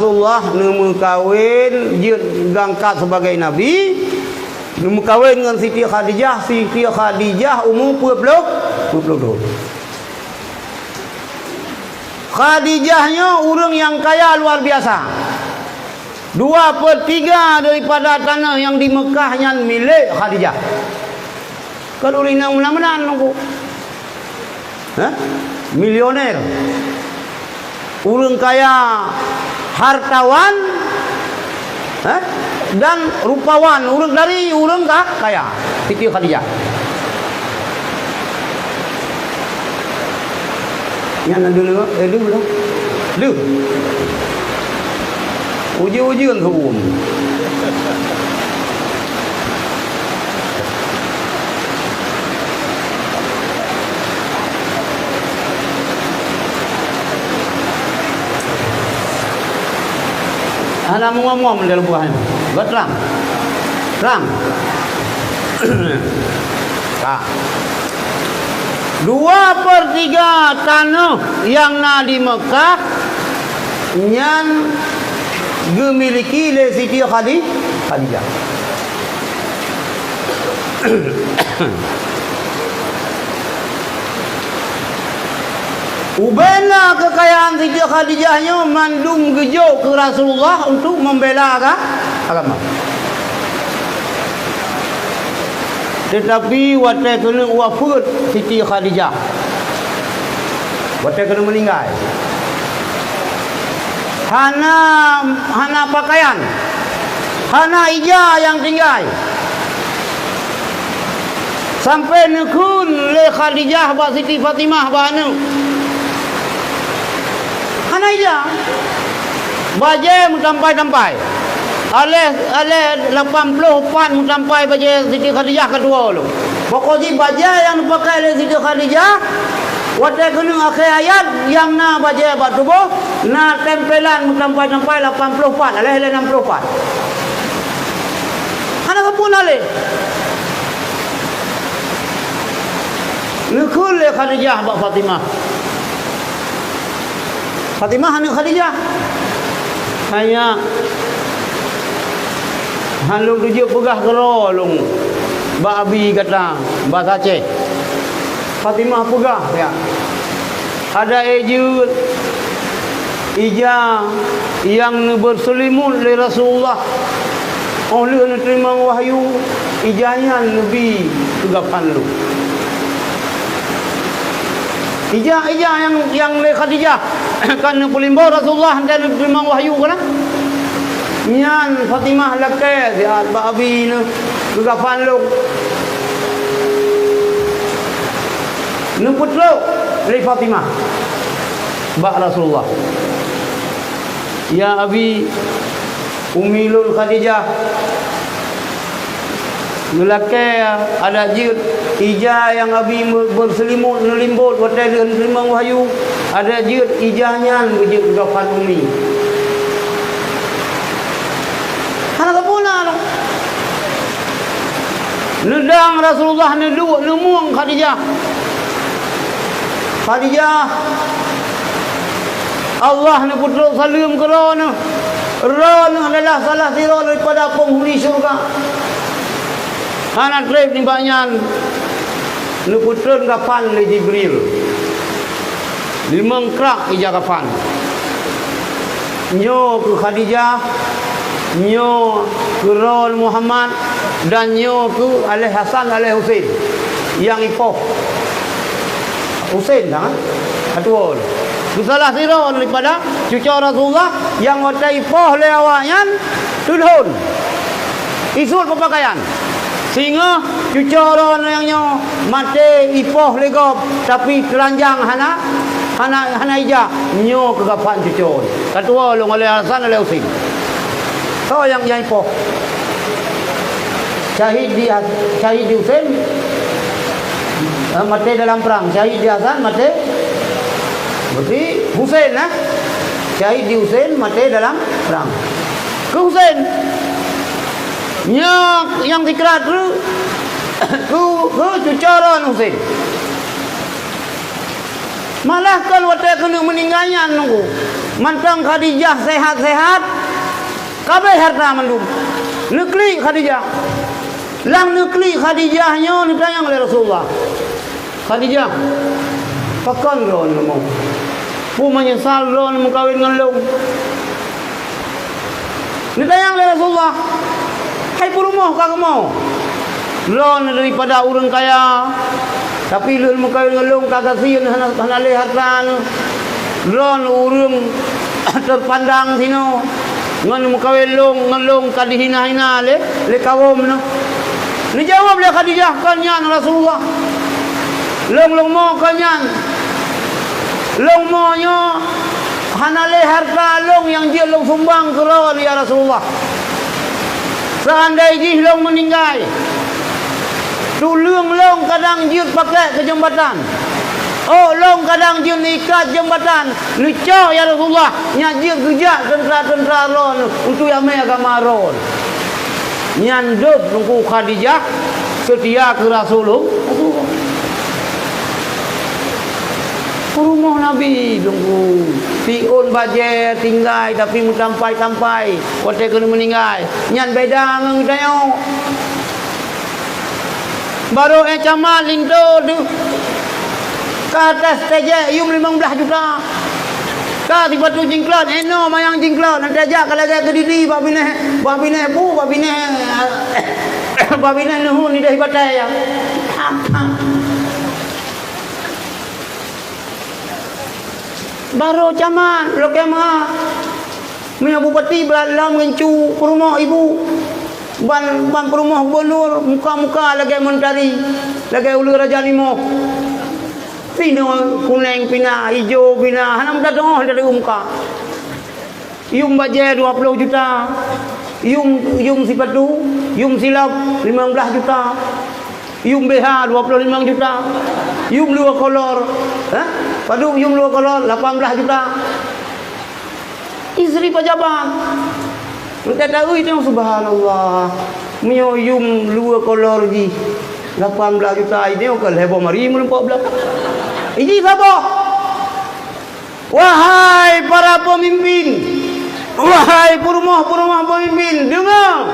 Rasulullah nemu kawin dia gangkat sebagai nabi, nemu kawin dengan Siti Khadijah. Siti Khadijah umur 22. Khadijahnya orang yang kaya luar biasa. 2/3 daripada tanah yang di Mekah yang milik Khadijah. Kalau rina mudah-mudahan nunggu. Milioner. Orang kaya, hartawan, dan rupawan. Orang dari orang kaya. Siti Khadijah. Yang dulu, belum. Lu. Uji-ujian hukum. Anak ngomong dalam buahnya. Terang. Terang. 2/3 tanah yang na di Mekah yang dimiliki oleh Siti Khadijah. Ubena kekayaan Siti Khadijahnya mandum gejo ke Rasulullah untuk membela agama. Tetapi waktu kena wafat Siti Khadijah, waktu kena meninggal, hana pakaian, hana ija yang tinggal. Sampai nekun le Khadijah ba Siti Fatimah ba anu. Hana ija. Baje mutampai-tampai. Ale 80 pan mutampai baje Siti Khadijah kedua lu. Pokoknya baje yang dipakai oleh Siti Khadijah waktu kena akhir ayat yang na baje ba tubuh na tempelan mutampai-tampai 80 pan, ale 60 pan. Hana kapun ale. Nekul le Khadijah ba Fatimah. Fatimah anak Khadijah. Hanya halung tujuh pegah kerolong. Ba abi kata, ba Aceh. Fatimah pegah ya. Ada ija yang berselimut oleh Rasulullah. Oleh terima wahyu ijanya Nabi tegapan lu. Ija yang le Khadijah kan pelimbo Rasulullah dan terima wahyu kan. Nyan Fatimah lakai dia ba abi ne kegafan lu. Nu putro le Fatimah ba Rasulullah. Ya abi Umilul Khadijah Ngelake ada jid ija yang abi berselimut nelimbut waktu dia terima wahyu. Ada jid ijahnya berjid kegafan umi. Karena kepuna tu. Nedang Rasulullah nemuang Khadijah. Allah ni putra salim kerana adalah salah sirah daripada penghuni syurga. Anak trip ni banyak ni putra kafan le Jibril. 5 krak ija kafan. Nyo ke Khadijah, nyo ke Raul Muhammad dan nyo ke Alih Hasan Alih Husain yang ipoh. Husain kan? Aduh. Salah sirah daripada cucu Rasulullah yang waktu ipoh le awaknya tudhun. Isul pemakaian. Sehingga cucu orang yang mati ipoh legop tapi telanjang hana ija nyo kegapan cucu. Ketua long oleh Hasan oleh Husain. So yang ipoh. Syahid di Husain mati dalam perang. Syahid di Hasan mati. Berarti Husain Syahid di Husain mati dalam perang. Ke Husain yang dikira tu cucaran Husain. Malah kan waktu kena meninggalnya nunggu Mantang Khadijah sehat-sehat, kabeh harta mandum. Nekli Khadijah. Lang nekli Khadijahnya ditanya oleh Rasulullah. Khadijah, pakan ron mau. Pu menyesal ron mau kawin dengan long. Ditanya oleh Rasulullah. Hai purumah kagak mau. Ron daripada orang kaya. Tapi lun mau kawin dengan long kagak sieun hana le harta. Ron urang terpandang sino. Ngan mau kawin long kadihina-hina le kawom no. Ni jawab dia Khadijah kanyan Rasulullah. Long mo kanyan. Long mo nyo hanale harta long yang dia long sumbang ke ron ya Rasulullah. Seandainya long meninggal. Tu long kadang dia pakai ke jembatan. Oh long kadang dia ikat jembatan. Licau ya Rasulullah. Nya dia kerja tentera-tentera ron untuk yang agama ron. Nyandut nunggu Khadijah setia ke Rasulullah. Rumah Nabi nunggu piun baje tinggal tapi mu sampai kote kena meninggal. Nyan beda ngang tayo. Baru camal lindo tu. Ke atas teje yum 15 juta. Ka tiba tu jingklon eno mayang jingklon nanti aja kalau dia ke diri babine nuhun ni dah ibadah ya. Baru caman lo kema punya bupati belalang ngencu rumah ibu ban rumah gubernur muka lagi mentari lagi ulu raja limo. Pina kuning, pina hijau, pina hanam datang dari umka. Yum baje 20 juta. Yum sipatu, yum silap 15 juta. Yum BH 25 juta. Yum luar kolor. Padu yum luar kolor 18 juta. Isteri pejabat. Kita tahu itu subhanallah. Mio yum luar kolor ji 18 juta ini okal heboh mari melempok belakang. Ini siapa? Wahai para pemimpin, wahai purumah pemimpin, dengar.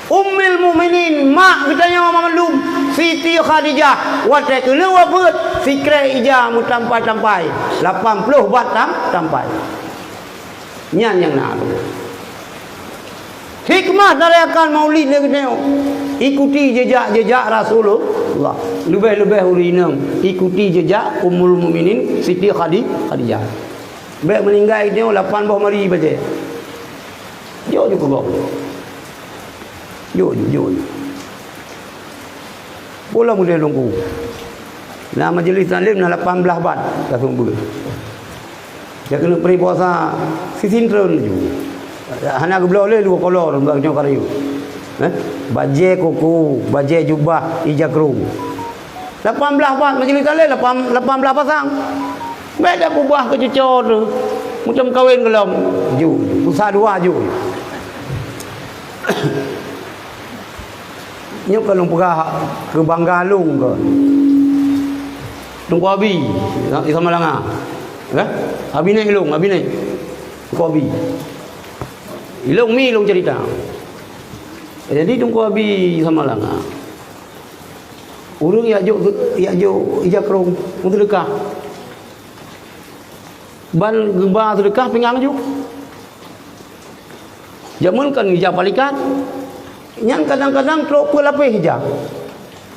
Ummul Mukminin mak kitanya Mamandum Siti Khadijah watai kena wafat fikre ija mutampai 80 bat tampai. Nyan yang nak. Hikmah dari akan maulid ni kita ikuti jejak Rasulullah. Lebih-lebih urinam ikuti jejak Ummul Mukminin Siti Khadijah. Baik meninggal dia 80 mari baca. Jo juga kau. Jo. Bola mudah longku. Nah majlis taklim nah 18 bat tak sumber. Dia kena beri puasa sisintron juga. Hana ke belah lu kolor bang nyo karayu. Baje kuku, baje jubah ija kerung. 18 bat majlis taklim 18 pasang. Beda kubah ke cucor tu. Macam kahwin kelam. Ju, usaha dua ju. Nyok kalau perah ke Banggalung ke. Tunggu abi di Samalanga. Abi naik ilung, abi naik. Tunggu abi. Ilung mi ilung cerita. Jadi tunggu abi Samalanga. Urang ya jo ija kerung untuk dekah. Ban gemba sedekah pinggang ju. Jamun kan hijab balikan. Yang kadang-kadang truk pelapis hijab.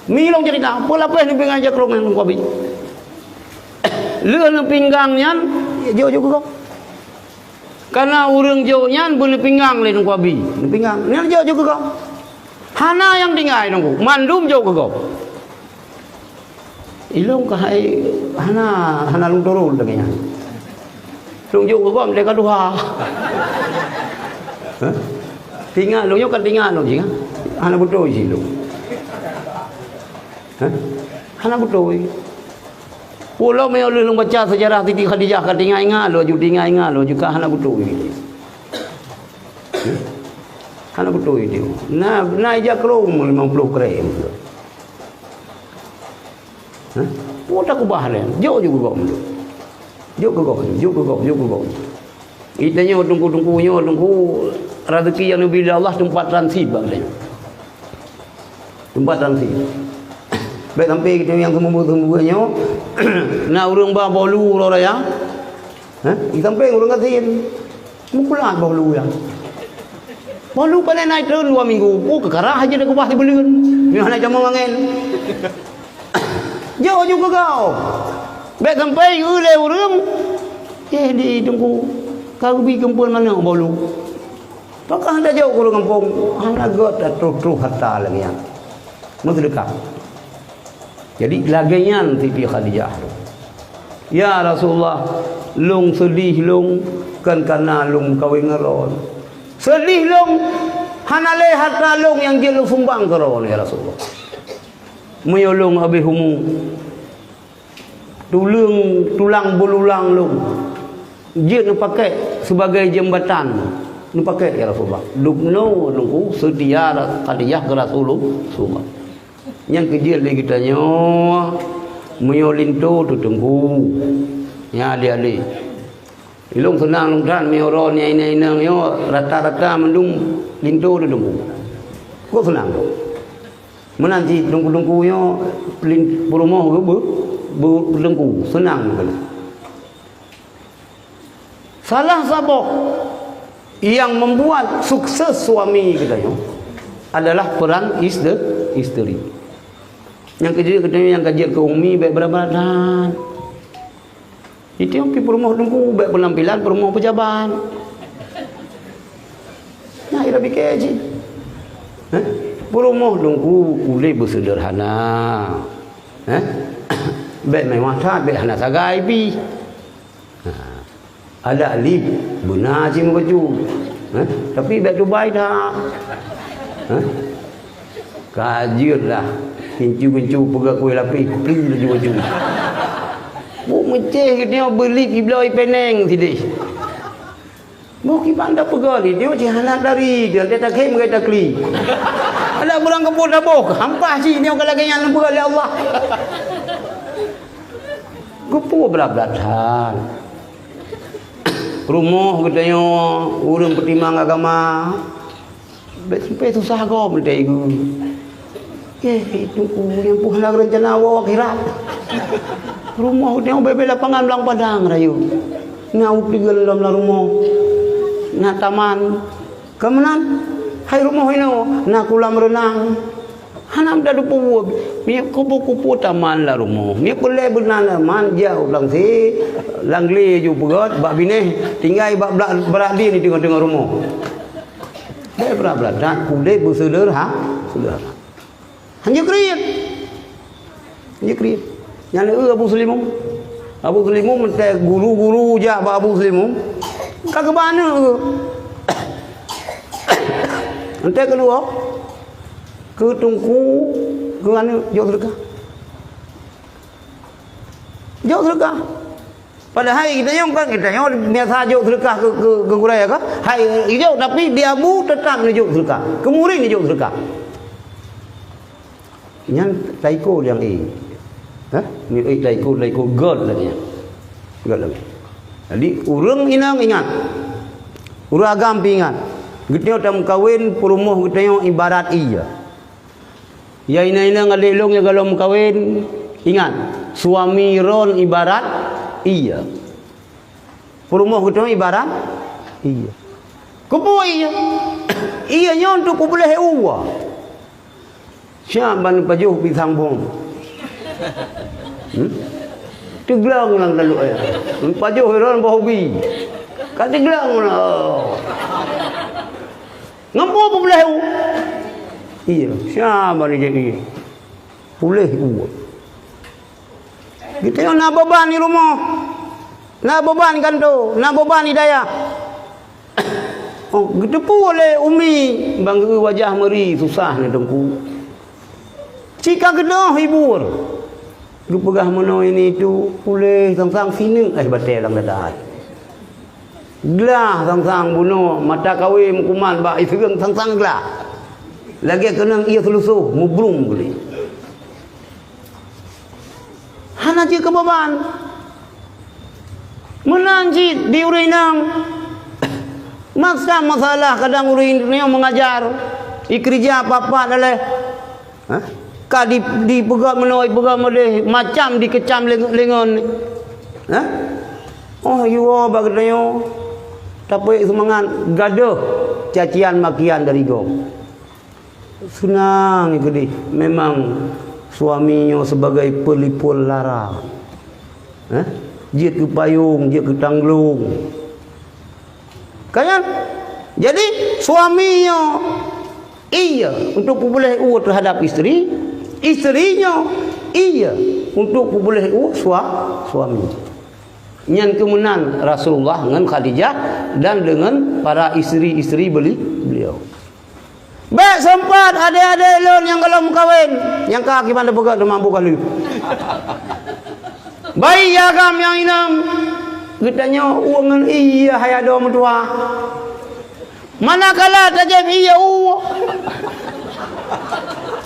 Milong cerita, pelapis ni pinggang je kerong yang kopi. Leun pinggangnya jo juga kok. Karena urang jo nyan beli pinggang le kopi. Pinggang. Ni jo juga kok. Hana yang tinggal nunggu, mandum jo kok. Ilong kahai hana lung turun dengannya. Tunjuk ke kau mereka dua. Tinggal lu kan tinggal lu jing. Hana betul sih lu. Hana betul. Pulau mai lu baca sejarah Siti Khadijah kan tinggal ingat lu juga hana betul. Hana betul itu. Nah ija kerung 50 krem. Mudah ku baharen. Jauh juga kau. Juk ke kau. Itanya tunggu rezeki yang bila Allah tempat transit bang. Tempat transit. Baik sampai kita yang semua-semuanya nak urang ba bolu orang ya. Sampai urang katin. Mukulat bolu ya. Bolu pada naik turun 2 minggu. Oh kekarah aja dah kubah dibelikan. Ni nak jamu angin. Jauh juga kau. Baik sampai ule urang. Di tunggu kau pergi kampung mana bolu. Pakah dah jauh ke kampung. Hang got dah terus harta lagi ya. Mesti dekat. Jadi lagaian Siti Khadijah. Ya Rasulullah, lung sedih lung kan karena lung kawin ngeron. Sedih lung hanale harta lung yang dia lung sumbang keron ya Rasulullah. Menyolong habis humu. Tulang belulang lung. Dia nak pakai sebagai jembatan. Nak pakai ya Rasulullah. Lubno lungku sedia Khadijah ke Rasulullah. Yang kecil lagi tanya meyolinto tu tunggu ya adik-adik ilung senang lung dan meyoron ya ini yo rata-rata mendung linto tu tunggu kok senang tu menanti tunggu yo perumoh bertunggu senang kan salah sabok yang membuat sukses suami kita yo adalah peran istri. Yang kerja yang kajian ke umi baik berat-beratan. Itu yang pergi rumah tunggu baik penampilan rumah pejabat. Nah, ira fikir je. Rumah tunggu boleh bersederhana. Baik mewah tak baik anak sagai pi. Ada alif benar je baju. Tapi baik Dubai dah. Kajianlah. Kincu-kincu pegang kuih lapis pergi laju-laju. Buk meceh dia beli ibloi peneng sini. Buk kipanda pegang ni dia macam anak dari dia tak kem kita kli. Ada orang kebun dah bok. Hampah sih ni kalau lagi yang lembu oleh Allah. Gupu berat-beratan. Rumah katanya urang pertimbang agama. Sampai susah kau mendai ku. Itu yang puhlah rencana awak akhirat. Rumah dia bebe lapangan belang padang rayu. Ngau tinggal dalam rumah. Nak taman. Kemenan hai rumah ino nak kolam renang. Hanam dah dupu. Mi kupu-kupu taman lah rumah. Mi boleh berenang manja ulang si langli ju pegot bak bini tinggal bak beradi ni tengok-tengok rumah. Dia berat-berat dan boleh bersederhana. Sederhana. Hanya kriit. Yang Abu Sulimum mentah guru-guru je Abu Sulimum. Kagak mana ke? Entah kedua. Ke tungku ke mana jauh sedekah. Jauh sedekah. Pada hari kita yang biasa jauh sedekah ke Kuraya ke? Hari jauh tapi dia Abu tetap jauh sedekah. Kemurin jauh sedekah. Yang taiko yang ni taiko god lagi. God lagi. Jadi urang inang ingat. Urang agam ingat. Gitnya tam kawin perumah gitnya ibarat iya. Ya ina ngalilong ya kalau kawin ingat. Suami ron ibarat iya. Perumah gitnya ibarat iya. Kupo iya. Iya nya untuk ku boleh uwa. Siapa ban pajuh pisang bom. Teglang lang lalu ya. Pajuh ron bahobi. Kat teglang lah. Ngampu apa boleh u? Iya, siapa ni jadi? Boleh u. Kita yang nak beban di rumah. Nak beban kan tu, nak beban di daya. Oh, gitu boleh umi bangga wajah meri susah ni tengku. Jika kena hibur. Lu pegah mana ini tu boleh sang-sang sini batal lang dadah. Gelah sang-sang bunuh mata kawin kuman ba isreung sang-sang gelah. Lagi kena ia selusuh mubrung guli. Hana je kebeban. Menanjit di urinang. Masalah kadang urinang mengajar. Ikerja apa-apa daleh. Ka di pegang menoi pegang modeh macam dikecam lengon. Oh yo bagdayo. Tapi semangat gaduh cacian makian dari gom. Senang itu deh. Memang suaminya sebagai pelipul lara. Dia ke payung, dia ke tangglung. Kan? Jadi suaminya iya untuk boleh terhadap isteri, isterinya iya untuk boleh suami. Yang kemudian Rasulullah dengan Khadijah dan dengan para isteri-isteri beliau. Baik sempat adik-adik lon yang kalau kawin, yang kaki mana pegang mampu kali. Baik ya kam yang inam. Kitanya uang iya hayat doa mentua. Manakala tajam iya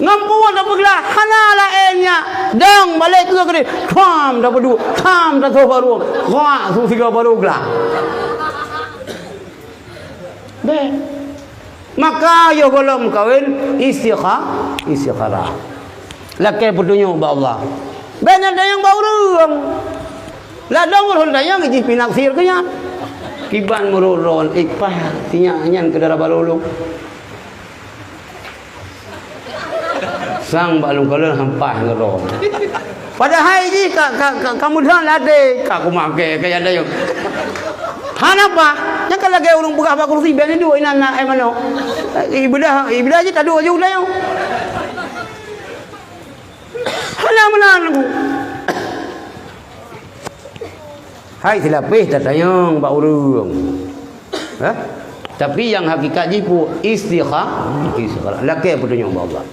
ngampu dah peglah hanala enya dang balik tu ke kam dah bedu kam dah tu baru wah tu tiga baru glah be maka yo golom kawin istikharah laki berdunya ba Allah banyak dayang bau reung la dong hon dayang ji pinaksir ke nya kiban mururon ikpah tinya nyan ke darah balulung sang balung kalau hampah ngeron. Padahal ini kamu dah lade, kaku make kayak ada yang. Kenapa? Yang kalau lagi orang buka apa kursi bani dua ini anak mana? Ibadah aja tak dua juga yang. Halah mana aku? Hai silapih tatayang bak urung. Tapi yang hakikat jipu istikharah. Laki punya Allah.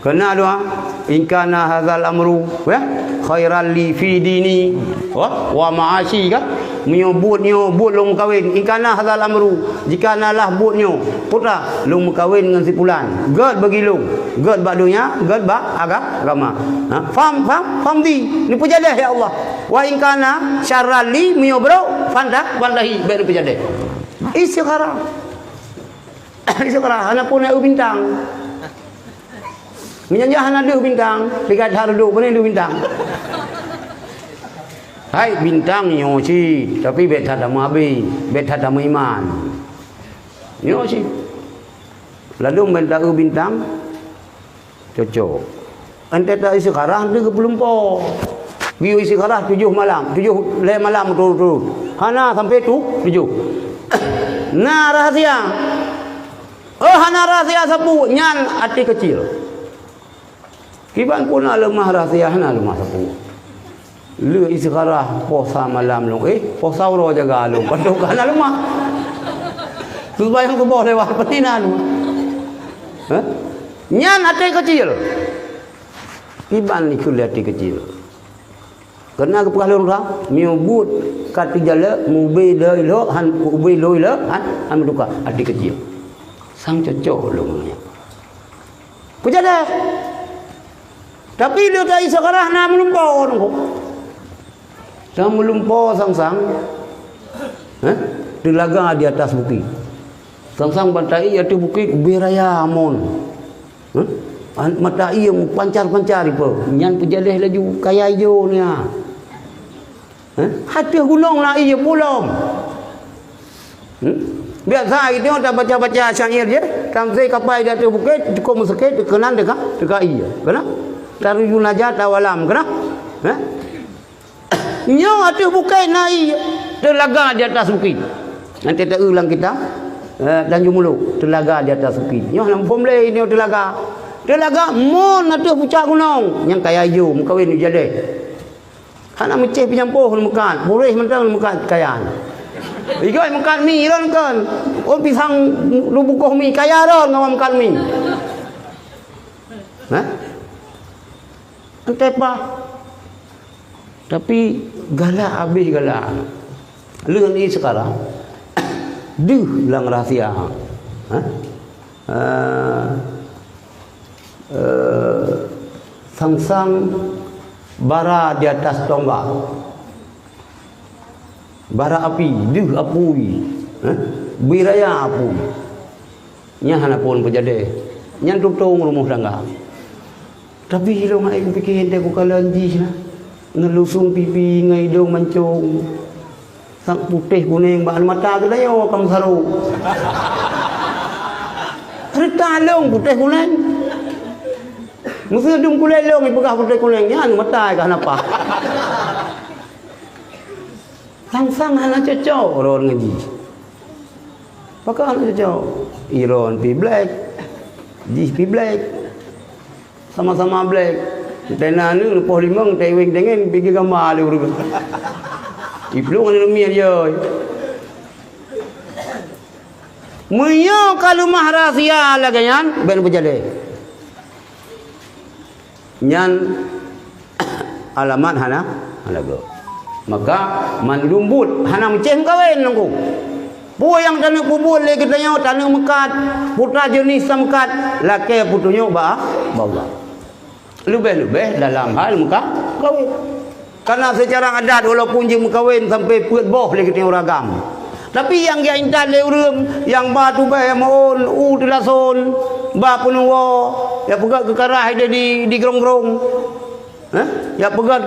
Kena doa in kana hadzal amru khairan li fi dini wa ma'ashi kan menyebut long kawin in kana hadzal amru jika nalah buatnya putra long kawin dengan si fulan god bagi long god bak dunia god bak agama faham di ni pejadah ya Allah wa in kana syarran li menyobro fandahi baru pejadah istikharah anak pun nak bintang menyanjahan ada bintang dekat haruduk mana ada bintang hai bintang nyoci tapi bet ada mabi bet ada iman nyoci lalu benda bintang cocok ente tak istikharah dia belum po biu istikharah 7 malam 7 malam turut hana sampai tu 7 nah rahasia hana rahasia sapu nyan hati kecil kiban pun lemah rahsia hana lemah sapu. Lu istikharah puasa malam long puasa ro jaga long padu kana lemah. Tu bayang tu boh lewat petinan. Nyan hati kecil. Kiban ni kuliah hati kecil. Karena kepala orang miubut kat jala mubi lo han ubi lo han menduka hati kecil. Sang cocok long. Pujadah. Tapi dia tak istikharah nak melumpau orang. Dah melumpau sang-sang. Dilaga di atas bukit. Sang-sang bantai atas bukit beraya amon. Mata ia pancar-pancar ipo. Nyan pejalih laju kaya hijau ni. Hati gunung lah ia pulang. Biasa kita tak baca-baca syair je. Tamzai kapai di atas bukit cukup musakit kenan dekat ia. Kenapa? Taruh junajat awalam kena nyo atuh bukai naik telaga di atas bukit nanti tak ulang kita Tanjung Muluk telaga di atas bukit nyo lampom le ini telaga mon atuh puncak gunung yang kaya hijau mukawin jadi hana meceh penyampuh mukan boleh mentang mukan kayaan igoi mukan mi ron kan on pisang lubukoh mi kaya ron ngam mukan mi Tepa. Tapi galak habis galak. Lu ni sekarang lang rahsia. Sang-sang bara di atas tombak. bara api duh apui biraya apu nya hanapun pejade nyan tutong rumah tangga tapi hilo nga aku pikir dia aku kalanji na ngelusung pipi ngai dong mancung sang putih kuning bahan mata ke dayo kam saru talong putih kuning musuh dung kulelong ipegah putih kuning nyan mata ke hanapa sang hana cocok orang ngaji pakai hana cocok iron pi black jih pi black sama-sama black tena ni lepas limang tewing dengan pergi gambar dia urut iplung ni lumia dia munyo kalau mah rahsia lagi nyan ben berjale nyan alamat hana go maka mandumbut hana menceh kawin nunggu buah yang tanah bubul lagi tanya tanah mekat putra jenis mekat laki putunya bawa lebih-lebih dalam hal muka kawin karena secara adat walaupun dia kawin sampai puat boh lagi tanya ragam tapi yang dia intan leureum yang batu bae maun telason ba punwo ya pegat ke karah dia di gerong-gerong ya pegat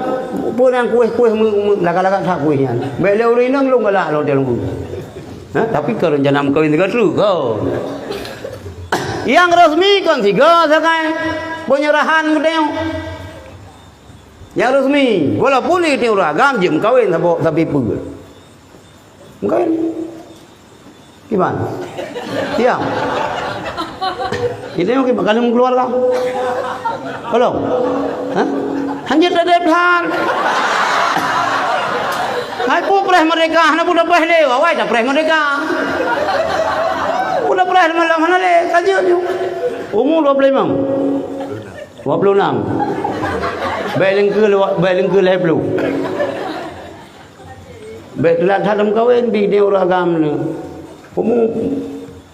pun yang kuih-kuih laga-laga tak kuihnya bae leurinang lu galak lo dia lu tapi kerencana kawin juga terus kau yang resmi kan tiga sekai penyerahan gedeng yang resmi walaupun itu ragam jem kawin tapi pegel kawin gimana tiang itu yang bakal keluarga belum hanya terdepan hai pun preh mereka hana pun preh le wai dah preh mereka pun preh malam hana le kaji tu umur 25 26 baileng ke le blue baik telah dalam kawin bi dia orang agam ni umur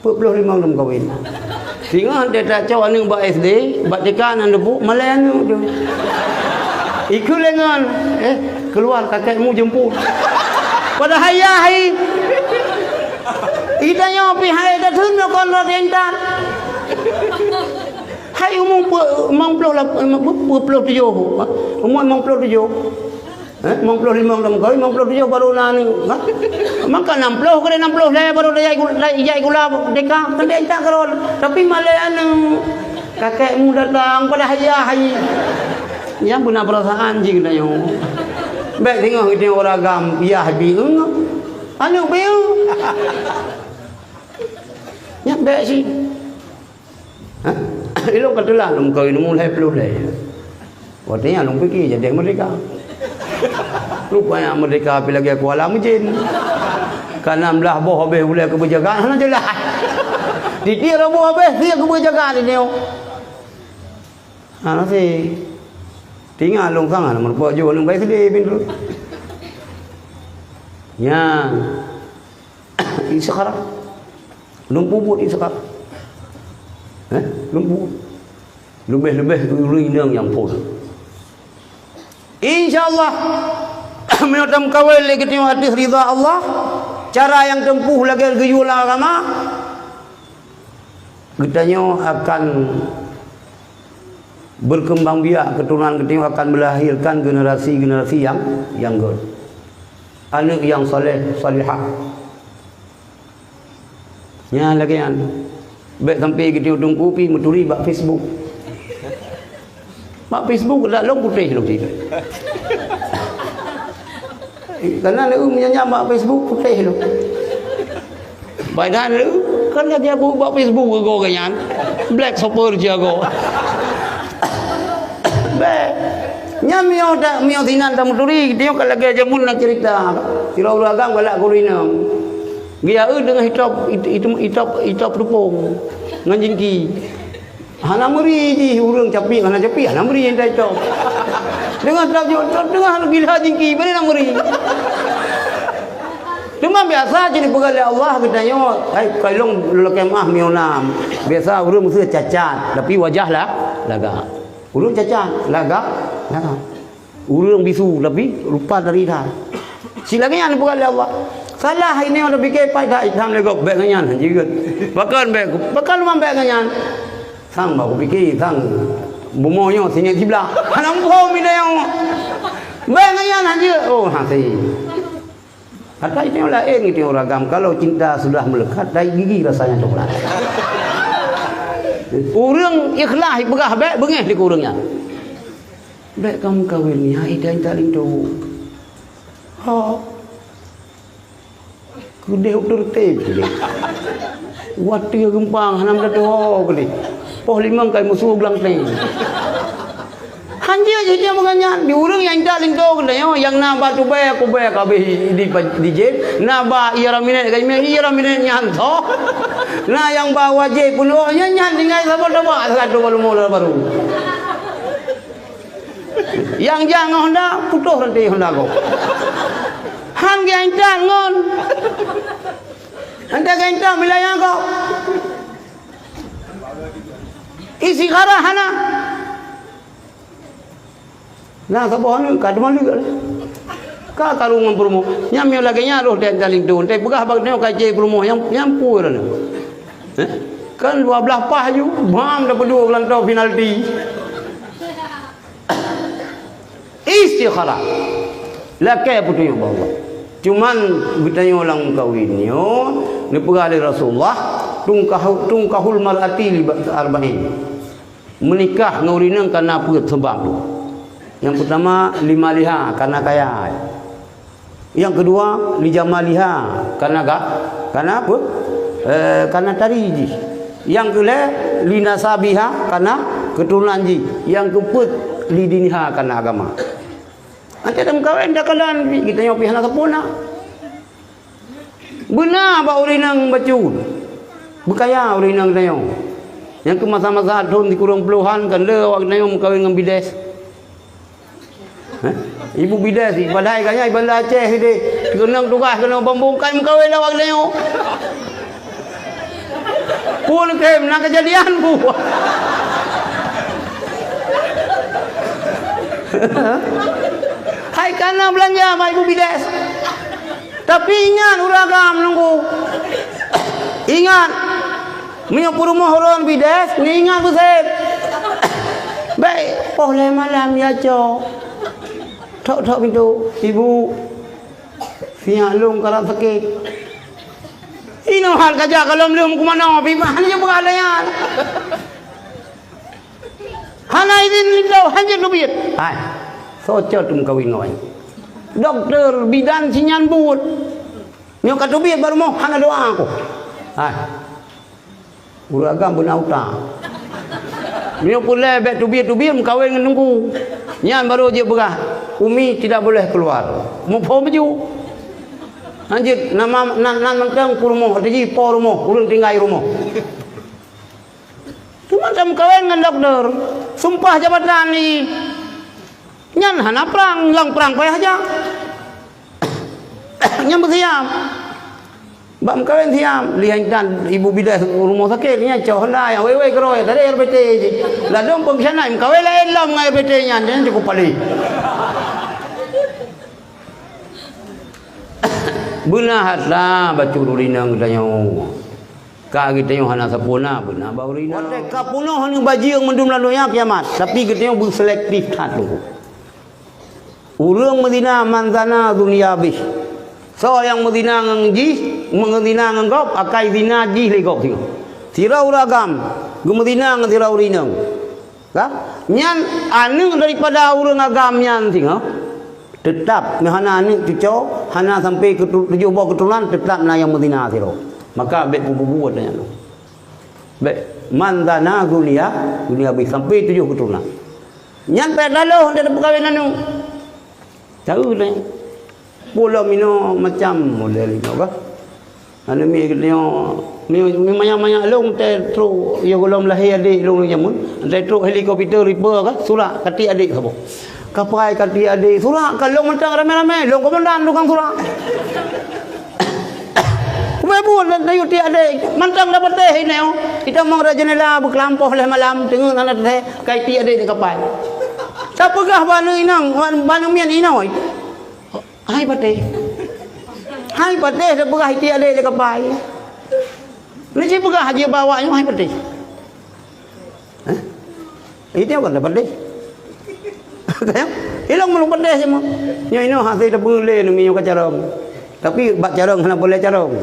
25 dalam kawin sehingga dia tak cawan ni buat SD buat tekan anda bu malen tu ikut lengan keluar kakekmu jemput pada hayah idanya pi hai dah thun kon ra dentan hai umur 57 umur 57 55 dalam kau 57 baru nani maka 60 kena 60 lah baru jai gula deka kan dia tak kalau tapi malen kakekmu datang pada hayah yang punya perasaan jing dah yo baik tengok dia orang agam ya bingung anu bingung ya baik sih ilmu ketelah lum kau ini mulai pelulai waktunya lum pergi jadi mereka rupanya mereka pergi lagi Kuala Mujin karena belah boh habis boleh keberjagaan hana jelas ditir boh habis dia keberjagaan ini hana sih tinggal long sangat merpok jual long baik sedih pintu ya sekarang lumpubut sekarang lumpubut lebih-lebih urinang yang full insyaallah menyutam kawin lagi tengok hadis ridha Allah cara yang tempuh lagi geyul agama getanya akan berkembang biak keturunan kita akan melahirkan generasi-generasi yang good anak yang soleh salihah nya lagi an baik sampai kita udung kopi meturi bak Facebook dak long putih lu gitu karena lu menyanyi bak Facebook putih lu badan lu kan dia bak Facebook go ganyan black super jago mio tinan tamu turi dia kalau lagi jamun nak cerita tirau agam galak kurina dia dengan hitop rupung nganjingki hana meri ji urang capi hana meri yang hitop dengan dengan gila jingki mana meri cuma biasa jadi pegali Allah katanya kalau lekemah mio nam biasa urang mesti cacat tapi wajah lah laga urang cacat laga urang bisu tapi rupa dari dah Silakan yang bukan Allah. Salah ini orang fikir pai dah tham le gok bek ngan juga. Bahkan memang bek ngan. Sang baru fikir sang bumoyo sini sebelah. Hanam kau mina yang bek ngan aja. Oh hati. Kata itu yang lain itu orang agam. Kalau cinta sudah melekat, dari gigi rasanya coklat. Orang ikhlas begah bek bengeh di kurangnya. Bek kamu kawin ni, hai dah tak lindu. Ha. Kude doktor teh. Wati gempang hanam dah doh kali. Poh limang kai musuh belang teh. Hanya je dia menganyan di urang yang tak lindu kena yang naba tu bae aku bae kabeh di jet naba ira minit kai ira minit nyanto nah yang bawa je pun nyan dengan sama-sama satu baru yang jangan Honda putus nanti Honda kau han yang jangan anda genta wilayah kau isi karah hana nah sabah ni kad mali ka karungan promo nyam yo lagi nya roh den daling dun teh begah bag neo kaje promo yang pur kan 12 pah ju bam dapat 2 ulang tahun penalti istikhara lakai putu yang bawa cuman bertanya orang kawin yo ni pegali Rasulullah tungkahul mar'ati li arba'in menikah ngaurinang karena apa sebab tu. Yang pertama lima liha karena kaya. Yang kedua lijamaliha karena apa? Karena tariji. Yang kedua linasabiha karena keturunan ji. Yang keempat lidiniha karena agama. Nanti dalam kawin dah kalan kita yang pihak sempurna. Benar ba urinang bacun. Bekaya urinang dayong. Yang ke masa-masa tahun di kurang puluhan kan le wak dayong kawin dengan bides. Ibu bidas si padai kanya ibu Aceh dia kena tugas kena membongkai mengkawin awak dia. Pun kem nak kejadian ku. Hai kana belanja sama ibu bidas. Tapi ingat uragam nunggu. Ingat menyopur rumah orang bidas, ni ingat ku sep. Baik, boleh malam ya cok. Tok pintu ibu siang lung kalau sakit ini hal kerja kalau belum ke mana bima hanya beralayan hana ini lidah hanya lebih hai socot tum kawin ngawai dokter bidan sinyan but nyo katubit baru mau hana doa aku hai uragam benauta nyo pula bet tubit kawin dengan nunggu nyan baru je berah Umi tidak boleh keluar. Mau baju. Anjir nama nan mangkang rumah, jadi po rumah, urang tinggal rumah. Cuma jam kawin dengan dokter. Sumpah jabatan ni. Nyan hana perang, lang perang payah aja. Nyam bersiam. Bam kawin siam, lihat dan ibu bidas rumah sakit nya cah hendak yang wewe keroy tadi RPT je. Lah dong pengsianai kawin lain lah mengai RPT nya jangan cukup pali. Benahatlah baca urinang tanya. Ka kita yang hana sapuna benar ba urinang. Otek ka punuh ni baji yang mendum lalunya kiamat. Tapi kita yang berselektif hatu. Urang Madinah manzana dunia bih. So yang Madinah ngji, mengadina ngop akai dina ji legok sing. Tirau ragam, Madinah ngira urinang. Ka? Nyan anu daripada urang agam nyan sing tetap hana ni cucuk hana sampai ke 7 buah keturunan tetap na yang Madinah siro maka bet buat tanya tu bet mandana dunia bi sampai 7 keturunan nyan pe lalu dia perkahwinan tu tahu dah pula mino macam model ni apa anu mi banyak long te tru yo golom lahir adik long jamun te tru helikopter riper ka surat kati adik apa kapai kati adik surak kalau mentang ramai-ramai long komandan tukang surak kumebun dan tayu ti adik mentang dapat teh ini kita mau rajanela berkelampoh leh malam tengok anak teh kai ti adik di kapai tak pegah banu inang banu mian inau hai pate Hai pedih dah berah tiap le ke pai. Ni si berah dia bawa ni hai pedih. Itu kan dah pedih. Kan? Hilang belum pedih semua. Nya ini hasil dah boleh ni minyak carong. Tapi bak carong kena boleh carong.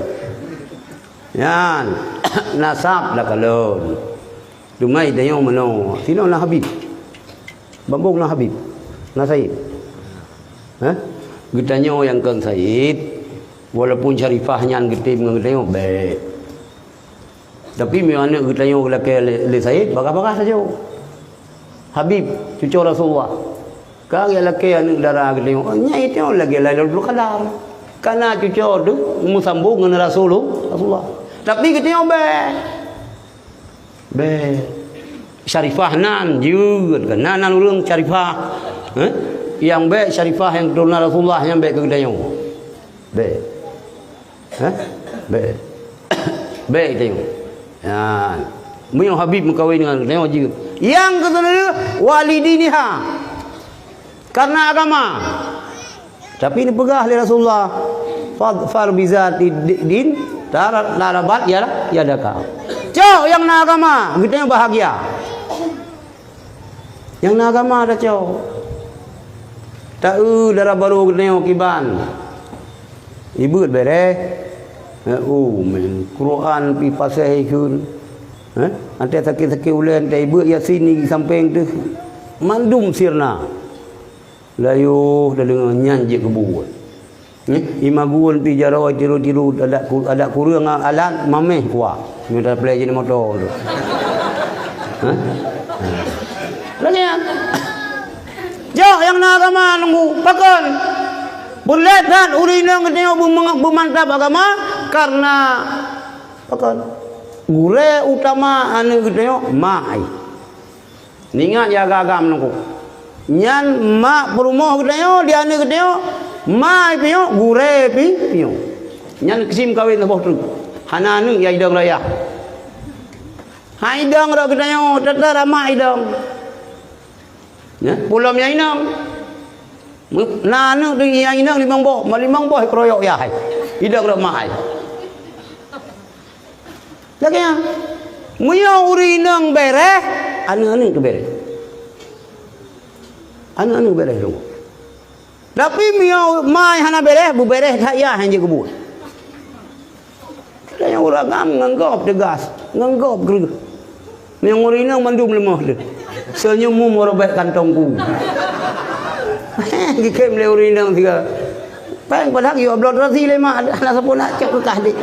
Yan. Nasab dah kalon. Dumai dah yang mano. Sino lah Habib. Bambung lah Habib. Nah Said. Getanya yang kan Said. Walaupun syarifahnya getim ngetanya baik. Tapi mana getanya lelaki le Said bakar-bakar saja. Habib cucu Rasulullah. Kau lelaki anak darah getanya. Nya itu lagi Lailatul Qadar. Karena cucu tu musambung dengan Rasulullah. Tapi getanya baik. Syarifah nan juga kan nan ulung syarifah yang baik syarifah yang turun Rasulullah yang baik ke dayung baik baik dayung ya mu Habib mengkawin dengan dayung juga yang kedua walidiniha karena agama tapi ini pegah oleh Rasulullah far bizati din tarabat ya daka cok yang na agama kita bahagia. Yang na agama dah cok. Tahu darah baru neo kiban. Ibu bere. Men Quran pi pasai kun. Ante sakit-sakit ulen tai ibu ya sini samping tu. Mandum sirna. Layuh dah dengan nyanji kebuat. Imagun pi jaro tiru-tiru ada kurang alat mameh kuat. Minta play jadi motor tu. Lagi jauh yang na agama nunggu pakon boleh dan urinang ketengok bermantap agama karena pakon gure utama anu ketengok mai ningat jaga agama nunggu nyan mak perumah ketengok dia anu ketengok mai pio gure pio nyan kesim kawin lebih tu hana anu ya idang raya haidang ro ketengok tetara mak idang ya, pulau yang inang, nanu tu yang inang limang boh keroyok ya, idang rak mahai. Lagi yang, muya uri inang bereh, anu tu bereh, anu bereh dong. Tapi muya mai hana bereh, bu bereh tak ya hanya kebun. Yang orang ngam nganggop tegas, nganggop gerus. Yang uri inang mandum lemah tu. Senyummu merobek kantongku. Dikem le urinang tiga. Pang padak yo blot rasi le mak anak siapa nak cek kekah dik.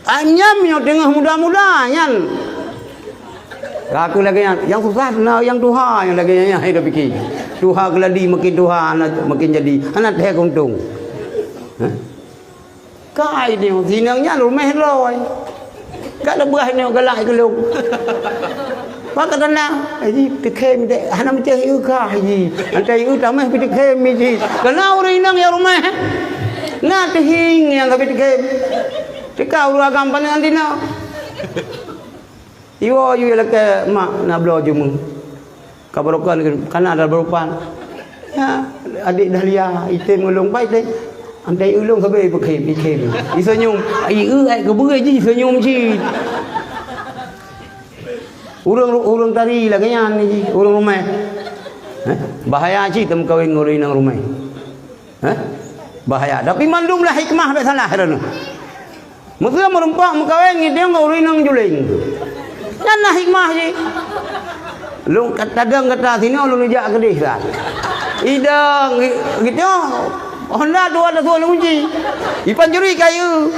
Anyam yo tengah muda-muda nyan. Aku lagi yang susah nah yang tuha yang lagi yang hidup fikir. Tuha geladi makin tuha anak makin jadi anak teh untung. Kai dia sinangnya rumah roy. Kak dah berah ni galak ke lu. Maka tanah, haji tikem dek, hana macam itu kah haji, antara itu tamah pi tikem haji. Kena orang inang ya rumah, na tehing yang tapi tikem, tika urang agam panen antina. Iwo you lek mak na belo jumu, kabarokan kana ada berupan. Ya, adik Dahlia item ulung baik dek. Antara ulung sabai tikem. Isenyum, ai keberai je isenyum je. Urang tari lah kenyan ni, urang rumah. Bahaya cik tem kawin nguri nang rumah. Bahaya. Tapi mandumlah hikmah tak salah kerana. Mesti merempak mengkawin dia nguri nang juling. Jangan hikmah je. Lu kadang kata sini lu nejak kedih kan. Idang gitu. Honda dua ada tuan kunci. Ipan juri kayu.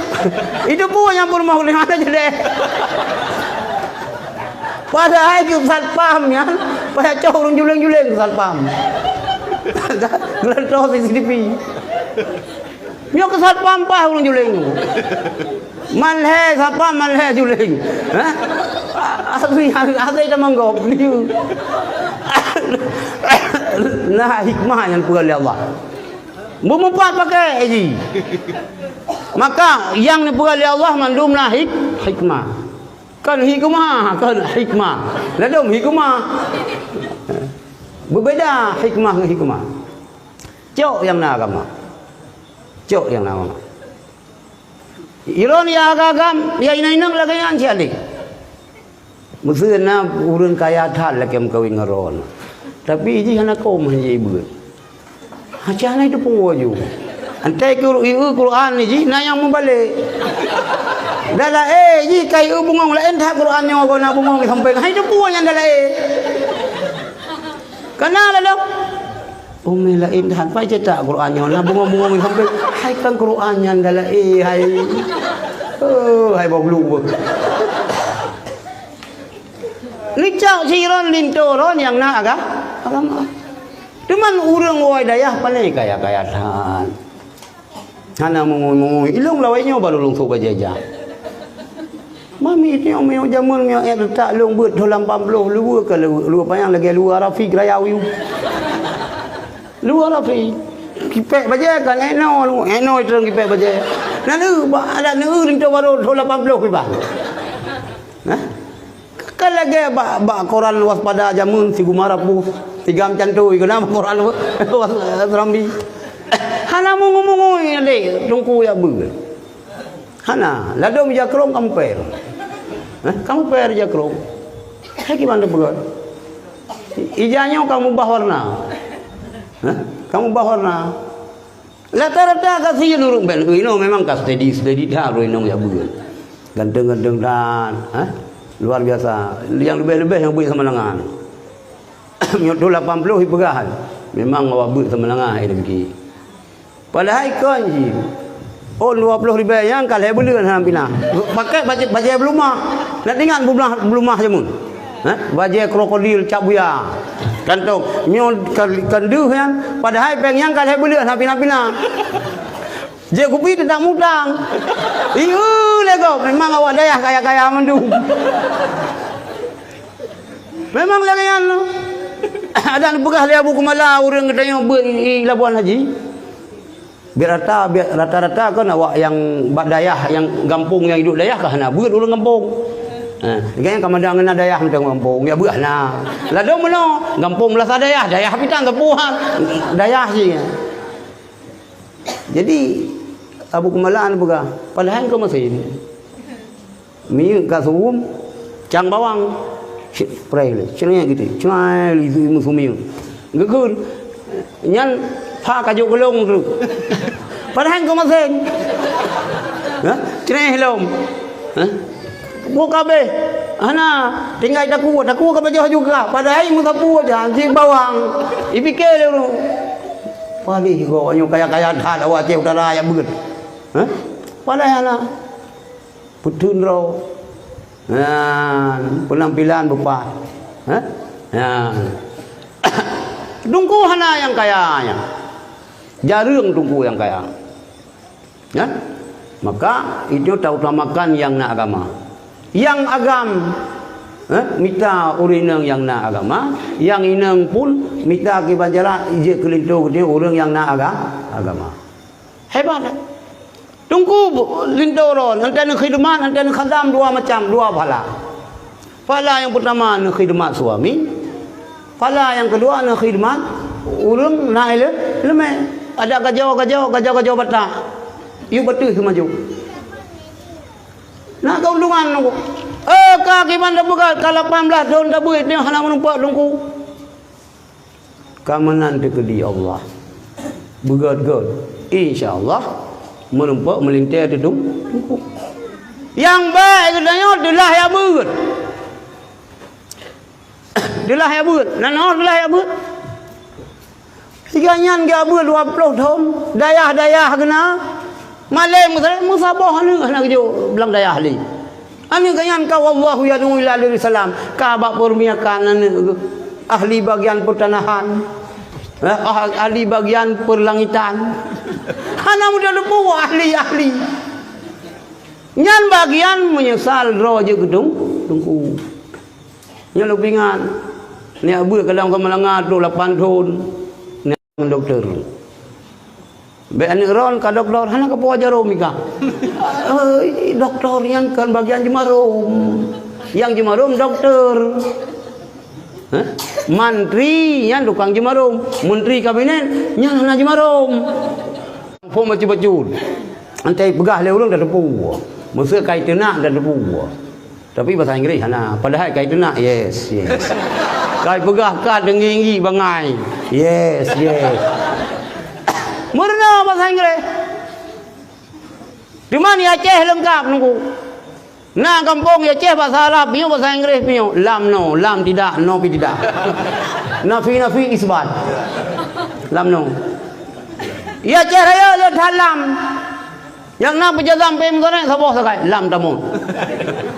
Itu pun yang pun mau lihat aja deh. Padahal itu satpam ya, pada cowok orang juling-juling satpam. Gelantoh CCTV. Dia ke satpam pah orang juling. Malhe satpam malhe juling. Asli kita menggop ni. Nah hikmah yang pula Allah. Memempat pakai haji. Maka yang pula Allah mandumlah hikmah. Kan hikmah. Ladum hikmah. Berbeza hikmah dengan hikmah. Cok yang na agama. Cok yang nama. Iron ya agam ya inang lagi yang cialik. Maksudnya urun kaya thal lagi kawin ngaron. Tapi ini hana kau menjadi ibu. Hacana itu pun wajib. Antai Quran ni ji na yang membalik. Dala ji kai bungong la entah Quran yang aku nak bungong sampai hai tu pun yang dala Kenal dah. Umi la entah pai cetak Quran yang nak bungong sampai hai kan Quran yang dala hai. Hai bau Ni cak siron lintoron yang nak agama. Cuman urang wai dayah paling kaya tan. Hana mengui ilung lawainya baru lung tu bajaja. Mami ni omeo jamun yang tak lung beut dalam 50 luar ke luar payang lagi luar Rafiq Rayawi. Luar Rafiq. Kipek baja kan eno terang kipek baja. Nanu ada nu ring tu baru dalam 80 ke bang. Hah? Kan lagi ba Quran waspada jamun si gumarap bu. Tiga macam tu kenapa Quran Rambi. Hana mungu ni tungku ya ber. Hana lado mijakrong kamper. Kamper jakrong. Hai gimana begot? Ijanya kamu bahwarna. Kamu bahwarna. Rata-rata kasih nurung bel. Ino memang kas steady dah ino ya ber. Ganteng-ganteng dan luar biasa. Yang lebih-lebih yang buat sama lengan. Nyoto 80 hipegahan. Memang awak buat sama lengan ada begini. Padahal kan je. Oh 20 ribu yang kalau boleh dalam pina. Pakai baju belumah. Nak dengar belumah jamun. Baju krokodil cap buaya. Kantok nyon kanduh yang padahal peng yang kalau boleh dalam pina. Je kupi tidak mudang. Lego memang awak dayah kaya-kaya mendung. Memang lagian lu. Ada pegah dia buku malah orang katanya buat Labuan Haji. Rata-rata kan awak yang dayah yang kampung yang hidup dayah kah nak buat orang kampung. Gaya kamandang na dayah macam kampung ya buat na. Lado meno kampung belah dayah pitang kepuhan dayah je. Jadi Abu Kemalaan buka padahal kau masih mi kasum cang bawang spray le cenanya gitu cai itu musumi ngekun nyan pha kajuk gelong tu padahal kau masih cenanya helom buka be ana tinggal taku ke baju juga padahal musapu aja anjing bawang ipikir lu pali go nyu kaya-kaya dah awak ceh utara yang beut padahal lah putun ro penampilan bupa tungku hana yang kayanya jarang tungku yang kaya maka itu utamakan yang nak agama yang agam minta urinang yang nak agama yang inang pun minta kibajara je kelinto dia orang yang nak agama hebat tunggu lindoron antara khidmat antara khadam dua macam dua pahala yang pertama khidmat suami pahala yang kedua khidmat urang naik lemah ada gajau batak you betul maju nak keuntungan kaki mana buka kalau 18 tahun dah buat dia hana menumpak tunggu kamanan dekedi Allah begad insyaallah menumpak melintir itu tunggu yang baik katanya adalah ya beut adalah ya beut adalah ya beut tiganyan ga beut 20 tahun dayah kena malai musabah ni nak jo belang dayah li ani ganyan ka wallahu yadu ila salam ka bab permiakan ahli bagian pertanahan ahli bagian perlangitan hana muda lepu ahli nyan bagian menyesal roh je gedung tunggu nyan lupingan ni abu kadang kemelangat 8 tahun ni doktor be ani ron ka doktor hana ka jarum ika doktor yang kan bagian jemarum yang jemarum doktor mantri yang tukang jemarum menteri kabinet yang hana jemarum Pun baju-baju. Antai pegah le urang dah depu. Masa kai tenak dah depu. Tapi bahasa Inggeris hana. Padahal kai tenak yes. Kai pegah kad dengi bangai. Yes. Murna bahasa Inggeris. Di mana Aceh lengkap nunggu. Nah kampung Aceh bahasa Arab, pion bahasa Inggeris pion. Lam no, lam tidak, no pi tidak. Nafi isbat. Lam no. Ya Aceh raya le dalam. Yang nak berjazam pem sana sabah sakai lam tamong.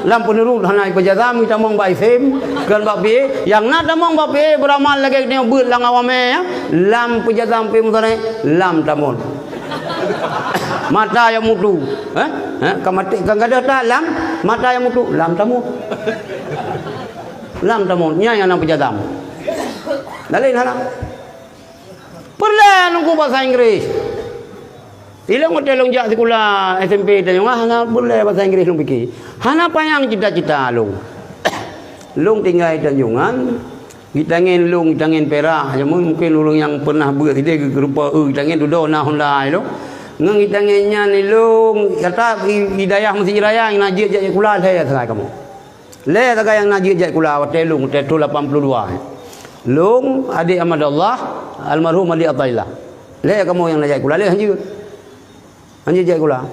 Lam penurut hanai berjazam kita mong bai fem kan bak be yang nak tamong bak be beramal lagi ni beut lang awame ya. Lam berjazam pem sana lam tamong. Mata yang mutu. Kamati kan ada tak lam mata yang mutu lam tamong. Lam tamong nya yang nak berjazam. Dalin hana. Perlu nunggu bahasa Inggeris. Ilang hotel jak sekolah SMP dan yang hana boleh bahasa Inggeris long fikir. Hana payang cita-cita long. Long tinggal Tanjungan, kita ingin long, kita ingin Perak. Mungkin orang yang pernah buat dia rupa kita ingin duduk na Honda lo. Ngang kita inginnya ni long kata hidayah Masjid Raya yang najis jak sekolah saya sangai kamu. Le tak yang najis jak sekolah hotel long hotel 82. Long adik Ahmad Allah almarhum adik Atailah. Le kamu yang najis sekolah le hanya hanya jai kula.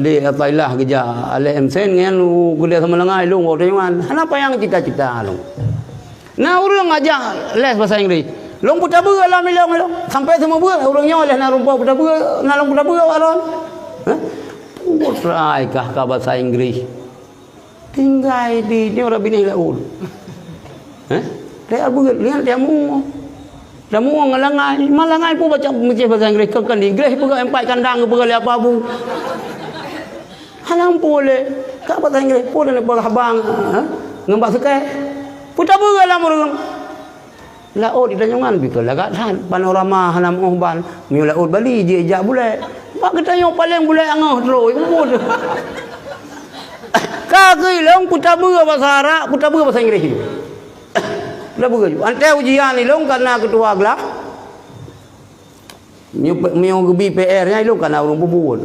Di Thailand kerja alih emsen ngan kuliah sama lengai long waktu yang kenapa yang cita-cita long. Nah orang ajak les bahasa Inggeris. Long putar bera lah milong sampai semua bera orangnya oleh nak rumpah putar bera, nak long putar bera alon. Putra kah bahasa Inggeris. Tinggal di ni orang bini laul. Dia bera lihat dia mu. Semua ngalangai, malangai pun baca mesti bahasa Inggeris kan Inggeris pun empat kandang pun le apa bu. Halang boleh. Kak bahasa Inggeris pun nak berhabang, ngembak sekai. Putar bera lah orang. Laut di Tanjungan bikal agak san panorama halam ohban, miu laut Bali je jak boleh. Pak ketanya paling boleh angah terus pun. Kak long putar bera bahasa Arab, putar bera bahasa Inggeris. Dah begitu. Antai ujian ni long karena ketua gelap. Miu gebi PR nya long karena orang bubul.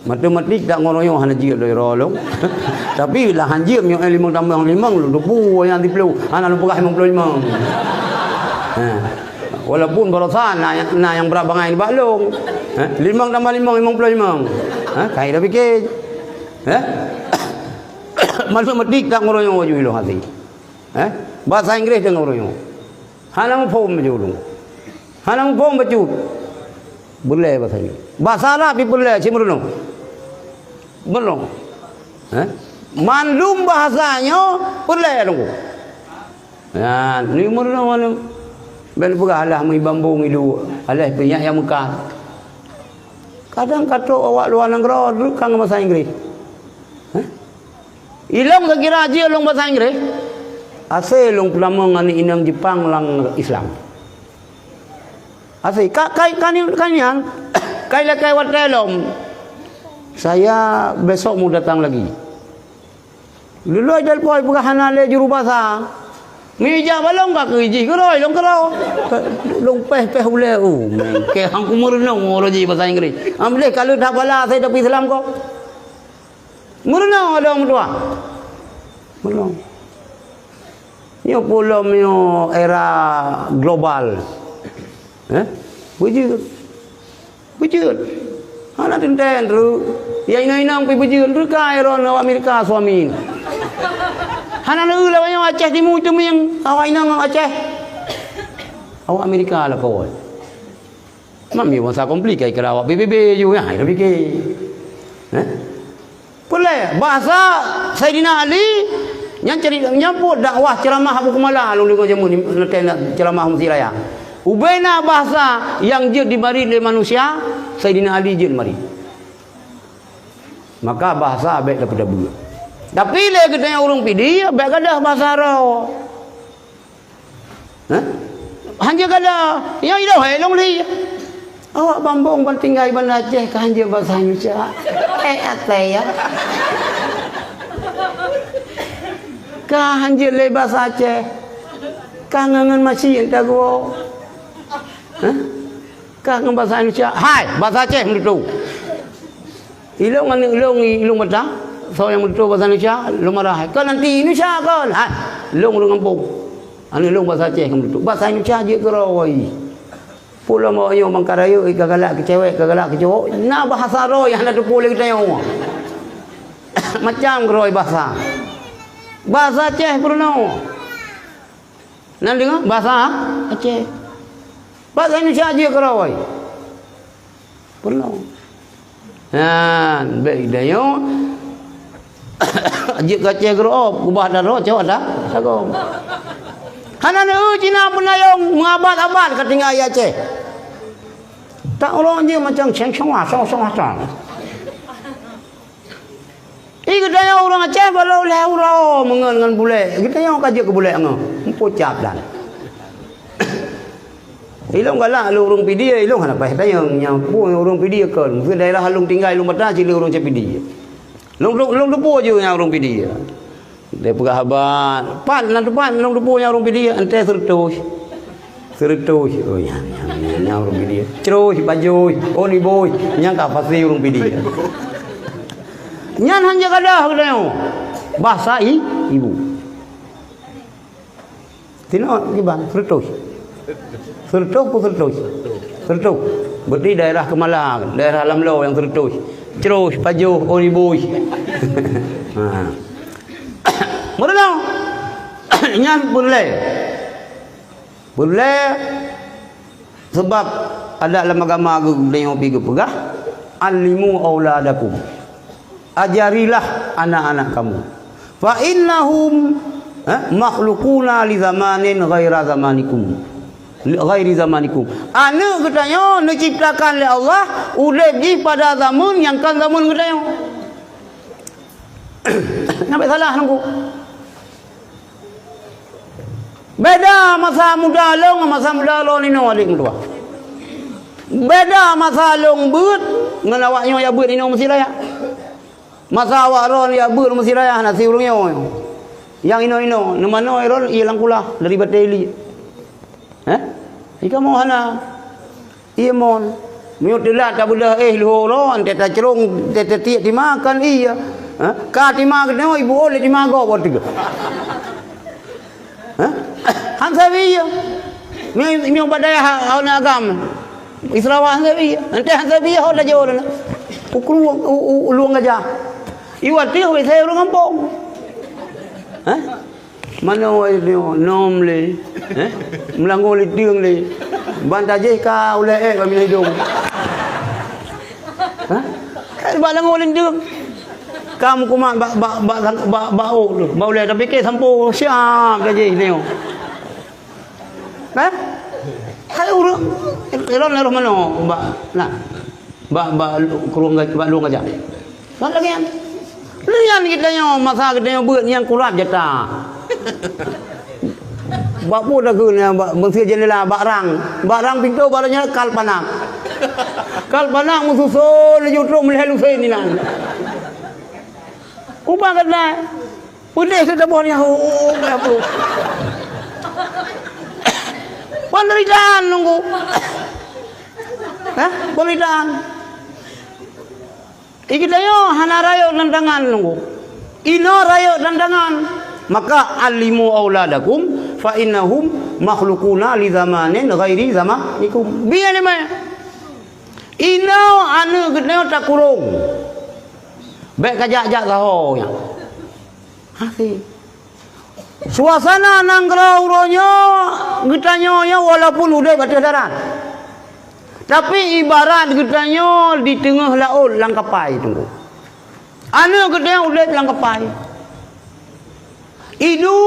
Matematik tak ngoroyo hana jil doi ro long. Tapi lah hanjir miu 5 tambah 5 long debu yang dipelu. Hana lu pegah 55. Walaupun barasan na yang berapa ngai ni baklong. 5 tambah 5 55. Kai dah fikir. Matematik tak ngoroyo waju lo hati. Bahasa Inggeris dengan orang yang hanam form berjulung hanam form berjul boleh bahasa Inggeris bahasa Arab boleh cimrunung belum manlum bahasanya boleh dong ya ni murung malu ben peralah mai bambung itu alah banyak yang Mekah kadang kata awak luar negara kang bahasa Inggeris ilong kira aja long bahasa Inggeris asal long pelama ngani inang Jepang lang Islam. Asal kai yang kai lekai watelom. Saya besok mau datang lagi. Lulu ajal poi pegahana le juru bahasa. Mija balong ka kerji keroi long kerau. Long peh ule ke hang kumur nong oroji bahasa Inggeris. Amle kalau dah bala saya tapi Islam kok. Murna ada tua. Murna. Ini pula era global. Bujut. Anak tenten tu. Yang inang pergi bujut tu kai ron Amerika suami. Hana lu lah yang Aceh Timur tu yang awak inang Aceh. Awak Amerika lah kawan. Mami masa komplikai kalau awak BBB juga ya, fikir. Boleh bahasa Saidina Ali yang cari nyambut dakwah ceramah Abu Kumala lalu dengan jamu ni ceramah Masjid Raya. Ubena bahasa yang je diberi oleh manusia Saidina Ali je mari. Maka bahasa baik daripada buat. Tapi le kita yang urung pidi baik kada bahasa Arab. Hanya kada yang idah helong li. Awak bambung tinggal di Aceh ke hanya bahasa Indonesia. Ate ya. Kah hanjir le bahasa Aceh. Kah ngangan masih tak gua. Kang bahasa Indonesia, hai bahasa Aceh mendutu. Ilung baca, so yang mendutu bahasa Indonesia, lu marah. Kan nanti Indonesia kan, hai, ilung kampung. Anu ilung bahasa Aceh mendutu. Bahasa Indonesia je keroi. Pulau mau yo mangkarayo kagalak ke cewek, kagalak ke cowok. Nah bahasa roy yang ada boleh kita yo. Macam keroi bahasa. Bahasa Aceh pernah. Nak dengar bahasa Aceh. Bahasa Indonesia aja keroi. Pernah. Baik dah yo. Ajak Aceh keroi, ubah dah roh cowok dah. Sagom. Hanan Cina pun ayong mengabad-abad ketinggal Aceh. Tak orang je macam ceng-cengwah, song-song-song. Kita yang orang Aceh balau leh mengen bule. Kita yang kaji ke bule ngah. Pucap dan. Ilung galak lu urung pidi ilung hana pai tayang nyapu urung pidi kan. Ke daerah halung tinggal ilung bata cili urung cepidi. Long depu je yang urung pidi. Dia pegah habat. Pan nan depan long depu yang urung pidi ante sertus. Sertus. Oh yang urung pidi. Ceroi bajoi, oni boy, nyang ka pasti urung pidi. Nyan hanya kadah katanya. Bahasa ibu. Tino gimana? Sertus. Sertus pun sertus. Sertus. Berarti daerah Kemalang, daerah Lamlo yang sertus. Cerus, pajuh, oniboy. Mana? Nyan boleh. Boleh. Sebab ada dalam agama yang pergi pegah. Alimu auladakum. Ajarilah anak-anak kamu. Fa innahum makhlukuna li zamanin ghaira zamanikum. Ghairi zamanikum. Anak katanya diciptakan oleh Allah urip di pada zaman yang kan zaman katanya. Nampak salah nunggu. Beda masa muda long masa muda long ni no adik muda. Beda masa long beut ngan awaknya ya beut ni no mesti layak. Masa awak ron ya beut mesti layak nasi urungnya. Yang ino nemano ron ilang kula dari bateli. Ika mau hana. Iya mon. Miut delat tak boleh luhuron teta cerung teta tiak dimakan iya. Ka dimakan ibu oleh dimago buat tiga. Hansa iya. Mi badaya hauna agam. Israwa hansa iya. Nanti hansa iya hola jauh na. Ukru luang aja. Iwati ho saya orang kampung. Mana ni nom le. Melanggo le tiang le. Bantaje ka oleh kami hidung. Balanggo le tiang. Kamu kumat bau tu. Bau le tapi ke sampo siap gaji ni. Hai urang. Elon le mana? Nah. Kurung luang aja. Kan lagi yang lian kita yang masa kita yang buat yang kurap jata. Bak pun dah guna bangsa jendela barang pintu barangnya kal panang. Kal panang mususul jutrum lehelu sen ni nan. Ubah kena. Putih sudah boleh apa. Penderitaan nunggu. Penderitaan. Ikitayo hana rayo dandangan nunggu. Ino rayo dandangan. Maka alimu auladakum fa innahum makhlukuna li zamanin ghairi zamanikum. Biar ni mah. Ino anu gede tak kurung. Baik kajak-jak sahonya. Hati. Suasana nanggrau ronyo getanyo walaupun udah batas darat. Tapi ibarat getanyo di tengah laut langkapai tunggu. Anu gede udah langkapai. Idu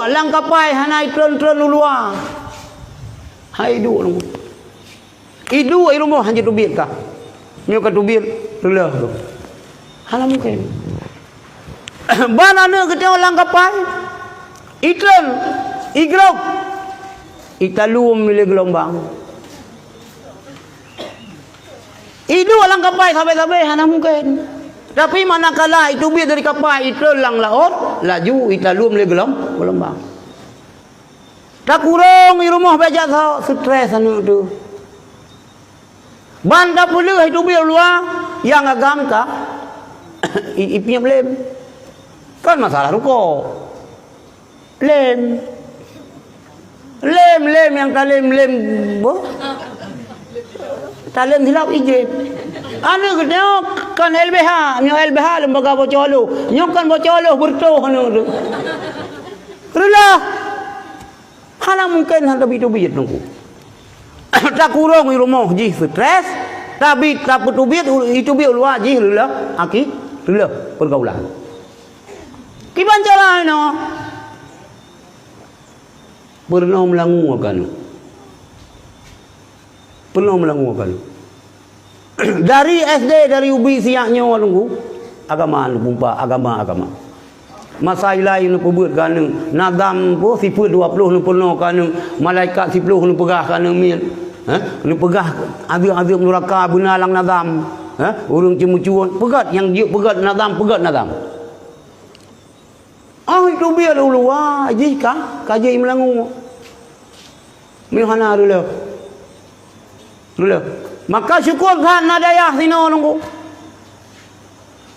langkapai hanai tron-tron luar. Hai idu nunggu. Idu irumo hanya tubir kah? Nyo ka tubir lelah tu. Halam mungkin. Banana gede langkapai. Ikan, igrok, italum milik gelombang. Itu alang kapal sampai hana mungkin. Tapi manakala itu biar dari kapal itu lang laut, laju italum milik gelombang. Tak kurang di rumah baca stres anu tu. Banda pula itu biar luar yang agam ka ipinya lem. Kan masalah ruko. Lem yang talem bo. Talem hilap ije. Anu gede kan LBH, nyo LBH lembaga bocolo. Nyo kan bocolo bertoh anu. Rela. Hala mungkin handa bitu-bit nunggu. Tak kurang di rumah ji stres, tapi tak petubit itu bi luar ji rela aki rela pergaulan. Kiban jalan no. Pernah melangu kan. Dari SD dari ubi siaknya nunggu agama agama. Masa lain nu pebut kaneng nagam po siput 20 nu penuh kaneng malaikat 10 nu pegah kaneng min nu pegah azab neraka benalang nagam urang cemucuan pegat yang dia pegat nagam itu biar dulu wajih kah kaji melangu minhana dulu maka syukur kan nadayah sino nunggu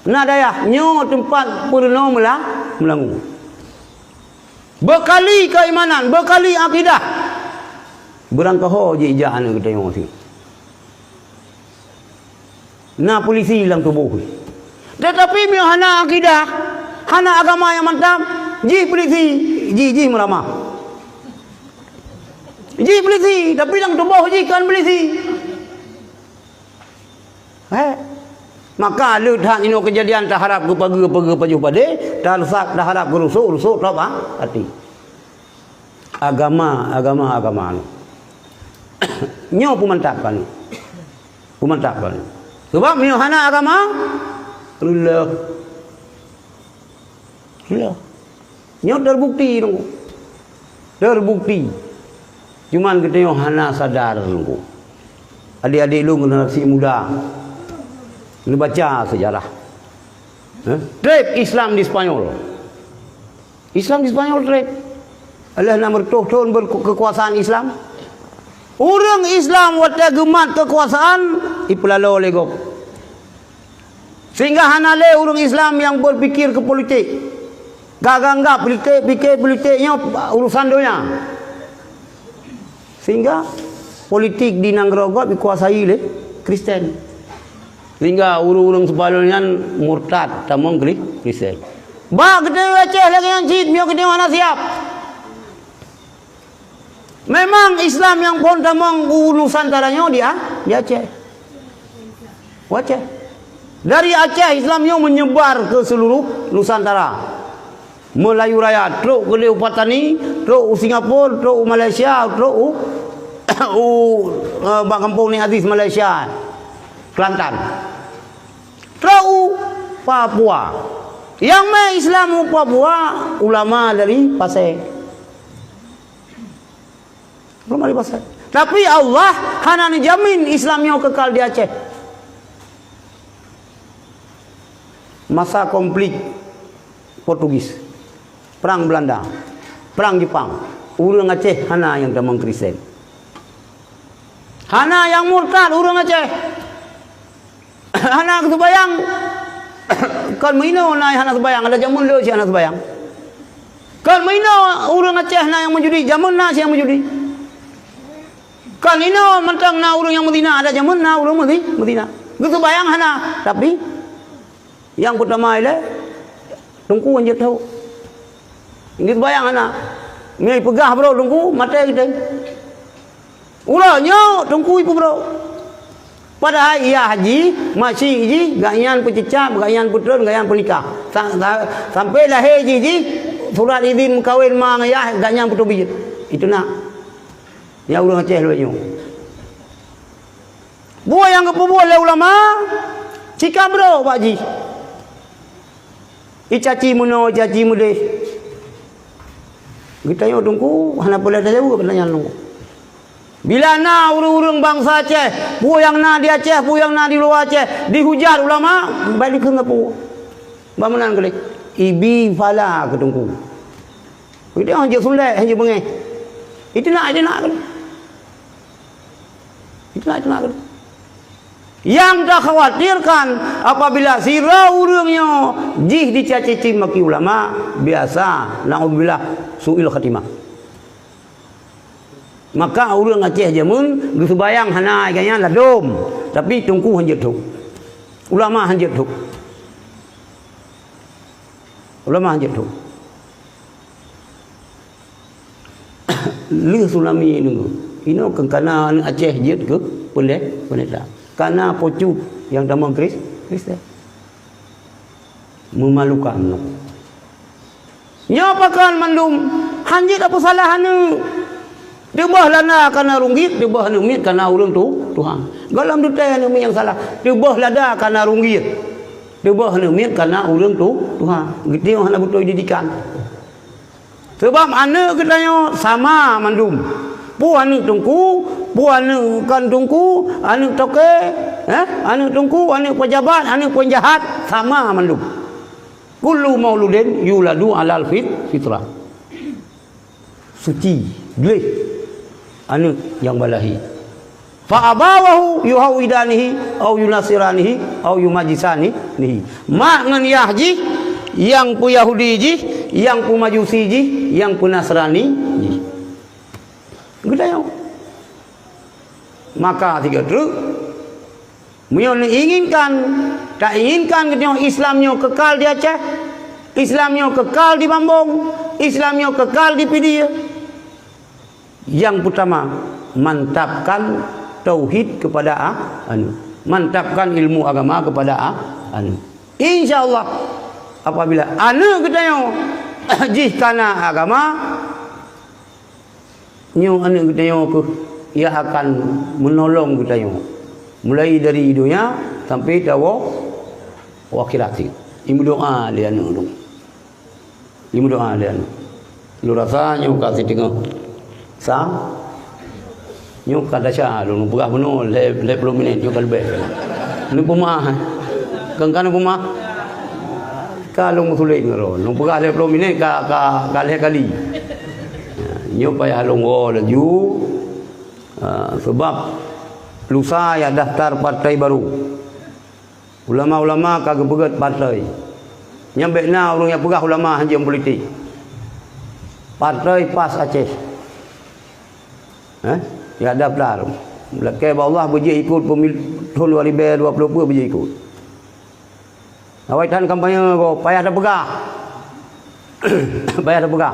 nadayah nyo tempat purno melangu. Bekali keimanan, bekali akidah. Berangkah je ijaan kita yang masih. Na polisi hilang tubuh. Tetapi bila hana akidah, hana agama yang mantap, ji polisi, ji meramah. Ji polisi, tapi hilang tubuh ji kan polisi. Maka lu dah ini kejadian tak harap pagi pada tak rusak dah harap rusuk tak hati agama nyo pemantapkan sebab nyo hana agama rela nyo terbukti cuman kita nyo hana sadar adik-adik lu generasi muda lu baca sejarah trade Islam di Spanyol trade adalah nomor tahun berkekuasaan Islam orang Islam wata gemat kekuasaan ipulalo legop sehingga hanale orang Islam yang berpikir ke politik gagangga politiknya urusan dunia sehingga politik di Nanggrogot dikuasai oleh Kristen sehingga urung-urung sebaliknya murtad tamong Kristen. Ba gede Aceh lagi yang cid mio gede mana siap. Memang Islam yang pun tamong Nusantaranya dia Aceh. Aceh. Dari Aceh Islamnya menyebar ke seluruh Nusantara. Melayu Raya, truk ke Upatani, truk Singapura, truk Malaysia, truk kampung ni Aziz Malaysia. Kelantan, Trau Papua, yang Islam Papua ulama dari Pasir, ulama dari Pasir. Tapi Allah hanya jamin Islamnya kekal di Aceh. Masa konflik Portugis, perang Belanda, perang Jepang, urang Aceh hana yang damang Kristen, hana yang murtad urang Aceh. Anak sebayang kan maino na anak sebayang ada jamun lo si anak sebayang kan maino urang Aceh na yang menjudi jamun na si yang menjudi kan ino mentang na urang yang Medina ada jamun na urang Medina gitu sebayang hana tapi yang pertama ile tungku anjir tahu ini sebayang hana mi pegah bro tungku mata kita ulahnya tungku ibu bro. Padahal ia haji, masih haji, gayan pecicap, gayan putron, gayan penikah. Sampai lahir haji, surat izin kawin mak ayah, gayan putu biji. Itu nak. Ya urang Aceh luanya. Buah yang kepubuh oleh ulama, cika bro Pak Haji. Icaci muno, icaci mude. Kita yang tunggu, hana boleh dah jauh pertanyaan tunggu. Bila na urang-urang bangsa Aceh, yang na di Aceh, yang na di luar Aceh, dihujat ulama, balik ke ngapu. Bamanan kali. Ibi fala ketungku. Itu hanya sulek, hanya bengeh. Itu nak. Yang dah khawatirkan apabila sirah urangnya jih dicaci maki ulama biasa naudzubillah suil khatimah. Maka urang Aceh jamun geus bayang hana ganya ladom tapi tungku hanjeut tu. Ulama hanjeut tu. Ulama hanjeut tu. Li tsunami ni. Ino kengkana Aceh jeut ke boleh tak. Karena pocut yang damang Kristen. Memalukan. Nyapakan mandum hanjeut apa salah hanu. Dia bah lana karena runggit, dia bah numit karena urang tu Tuhan. Galam dutai numit yang salah. Dia bah lada karena runggit. Dia bah numit karena urang tu Tuhan. Gitu hana betul didikan. Sebab anak katanya sama mandum. Pu anak tungku, pu anak kan tungku, anak toke, anak tungku, anak pejabat, anak penjahat sama mandum. Kullu mauludin yuladu alal fitrah. Suci, gelih. Anak yang balahi. Fa abawahu yuhawidanihi au yunasiranihi au yumajisanihi. Mak ngan Yahji yang pu Yahudi ji, yang pu Majusi ji, yang pu Nasrani ji. Gedayau. Maka tiga truk Mion inginkan, tak inginkan katanya Islamnya kekal di Aceh, Islamnya kekal di Bambong, Islamnya kekal di Pidia. Yang pertama, mantapkan tauhid kepada mantapkan ilmu agama kepada insyaallah apabila anu katanya jih kana agama nyu anu katanya ia akan menolong katanya mulai dari dunia sampai tawo akhirat. Ibu doa dia anu. Ibu doa dia anu. Lu rasanya kasih tengok sa nyuk kada sya lu pegah beno le 10 minit nyuk kalbe nu pemah kan pemah kalau musulit ngero nu pegah le 10 minit ka kali nyuk payah longo laju sebab lusa ya daftar partai baru ulama-ulama kagak pegat partai nyampe na urang yang pegah ulama hanjam politik partai PAS Aceh ya daftar. Belakang Allah berjaya ikut pemilu tahun 2020 berjaya ikut. Awak tahan kampanye kau payah dah pegah. Payah dah pegah.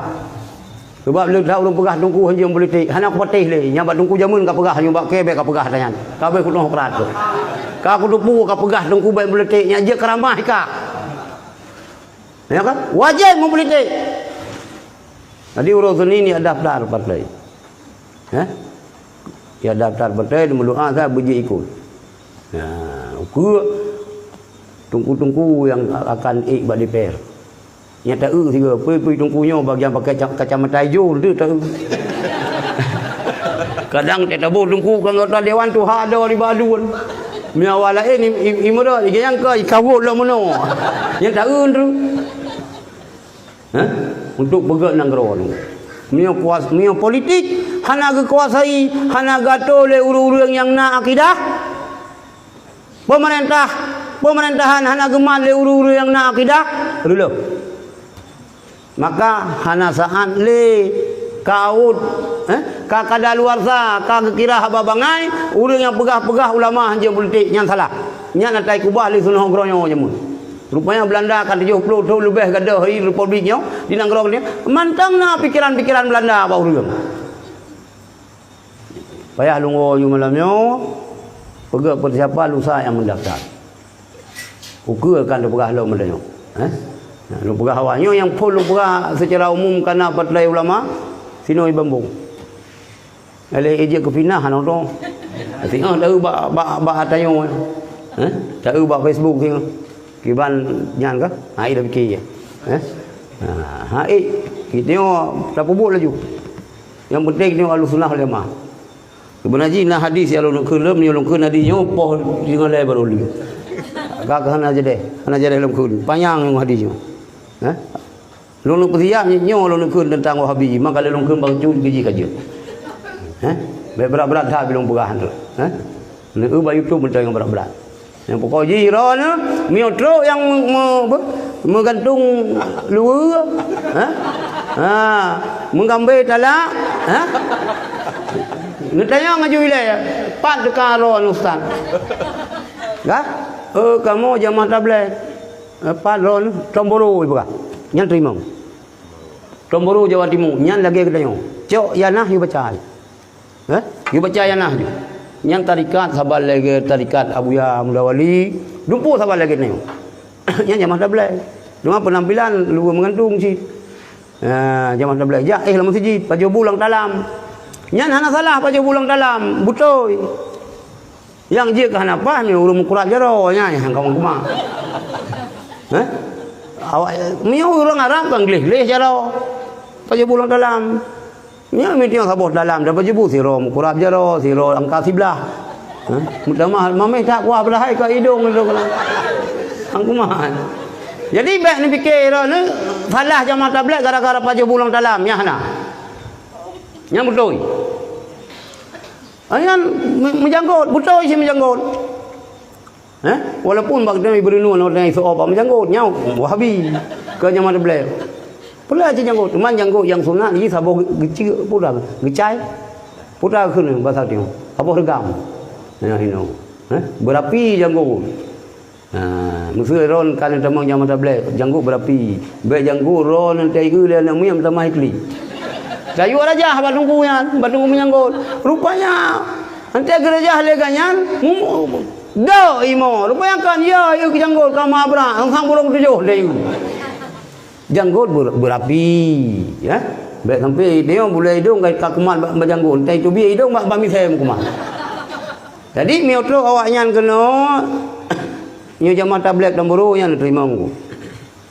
Sebab lu dah urang pegah tungku hanjam politik. Hana aku patih le, nyambat tungku jamun ka pegah nyambat kebe ka pegah tanyan. Kabe ku noh kerat tu. Ka aku dupu ka pegah tungku baik politik nya je keramah ka. Ya kan? Wajib mempolitik. Jadi urusan ini ada daftar partai. Ya daftar partai meluah saya berjaya ikut. Ya, tungku-tungku yang akan bagi DPR. Nyata tiga, pergi tungkunya bagian pakai kacamata hijau tu tak. Kadang tak tahu tungku anggota dewan tu ada di Badun. Miawala ini imura yang ke kawut lah mana. Yang tak tu. Untuk pegang nanggro tu. Mio politik hana kekuasai hana gato le urang yang na akidah pemerintahan hana geman le urang yang na akidah dulu maka hana saat le kaut ka kadaluarsa ka kira haba bangai urang yang pegah-pegah ulama hanjam politik yang salah nya natai kubah le sunnah gronyo jamun. Rupanya Belanda akan 70 tahun lebih gadah hari republiknya di nangrong dia. Mantangna pikiran-pikiran Belanda apa urang. Payah lungo yu malamnya pegak persiapan lusa yang mendaftar. Ukur akan pegah lo malamnya. Lu pegah awaknya yang full lu pegah secara umum karena partai ulama sino Bambung. Ale ejek ke finah hang tu. Tengok tahu ba tayo. Tahu ba Facebook tengok. Kiban nyan ke? Hai dah fikir je. Hai kita tengok tak pubuk laju. Yang penting tengok Ahlussunnah wal Jamaah. Sebenarnya nah hadis yang lu kelam ni lu keun hadisnya poh dengan lai baru lu. Agak hana jadi dalam keun. Panjang yang hadisnya. Lu persiap nyo lu keun tentang Wahabi, maka lu keun bang cun gaji kaje. Berat-berat dah belum perahan tu. Lu YouTube mentang yang berat-berat. Yang pokok jira ni miotro yang menggantung luar, menggambar talak, Ngetanya ngaju wilayah, pat dekat ron ustaz. Gak? Kamu jamaah tablet. Pat ron Tomboro ibu kah? Nyan terima. Tomboro Jawa Timur, nyan lagi ketanya. Cok yanah you baca. You baca yanah you. Nyan tarikat sabar lagi tarikat Abuya Mudawali. Dumpu sabar lagi ni. Nyan jamaah tablet. Cuma penampilan lu menggantung si. Jamaah tablet. Ya, lama siji baju bulang dalam. Nyan hana salah baju bulang dalam, butoi. Yang dia ke hana apa ni urung kurat jero nya yang kamu kumah. Awak miu orang Arab kan gleh jero. Baju bulang dalam. Nya mitiang sabot dalam dah baju bu siro kurat jero, siro angka sebelah. Mudah mah mameh tak kuah belah ke hidung tu kalau. Angkumah. Jadi baik ni fikir ni salah jamaah tabligh gara-gara baju bulang dalam nya hana. Nya betul. Ayan menjanggut, betul sih menjanggut. Walaupun bagdai berenu orang isu apa menjanggut nyau Wahabi ke jamaah tabligh. Pula je janggut, cuma janggut yang sunat ni sabo gecil pula, gecai. Pula keun bahasa tio. Apa regam. Nah ino. Berapi janggut. Musuh ron kan temang jamaah tabligh janggut berapi. Baik janggut ron nanti ke dia nak miam tamah ikli. Kayu raja batungku yan, batungku menyanggut. Rupanya nanti gereja leganyan, do imo. Rupanya kan ya, yuk janggut kama abra, sang burung tujuh deh. Janggut berapi, ya. Baik sampai dia boleh hidung kait kakuman berjanggut. Tapi tu biar hidung mak bami saya kuman. Jadi miotro awaknya kena, nyu jamaah tabligh Tomboro yang terima aku.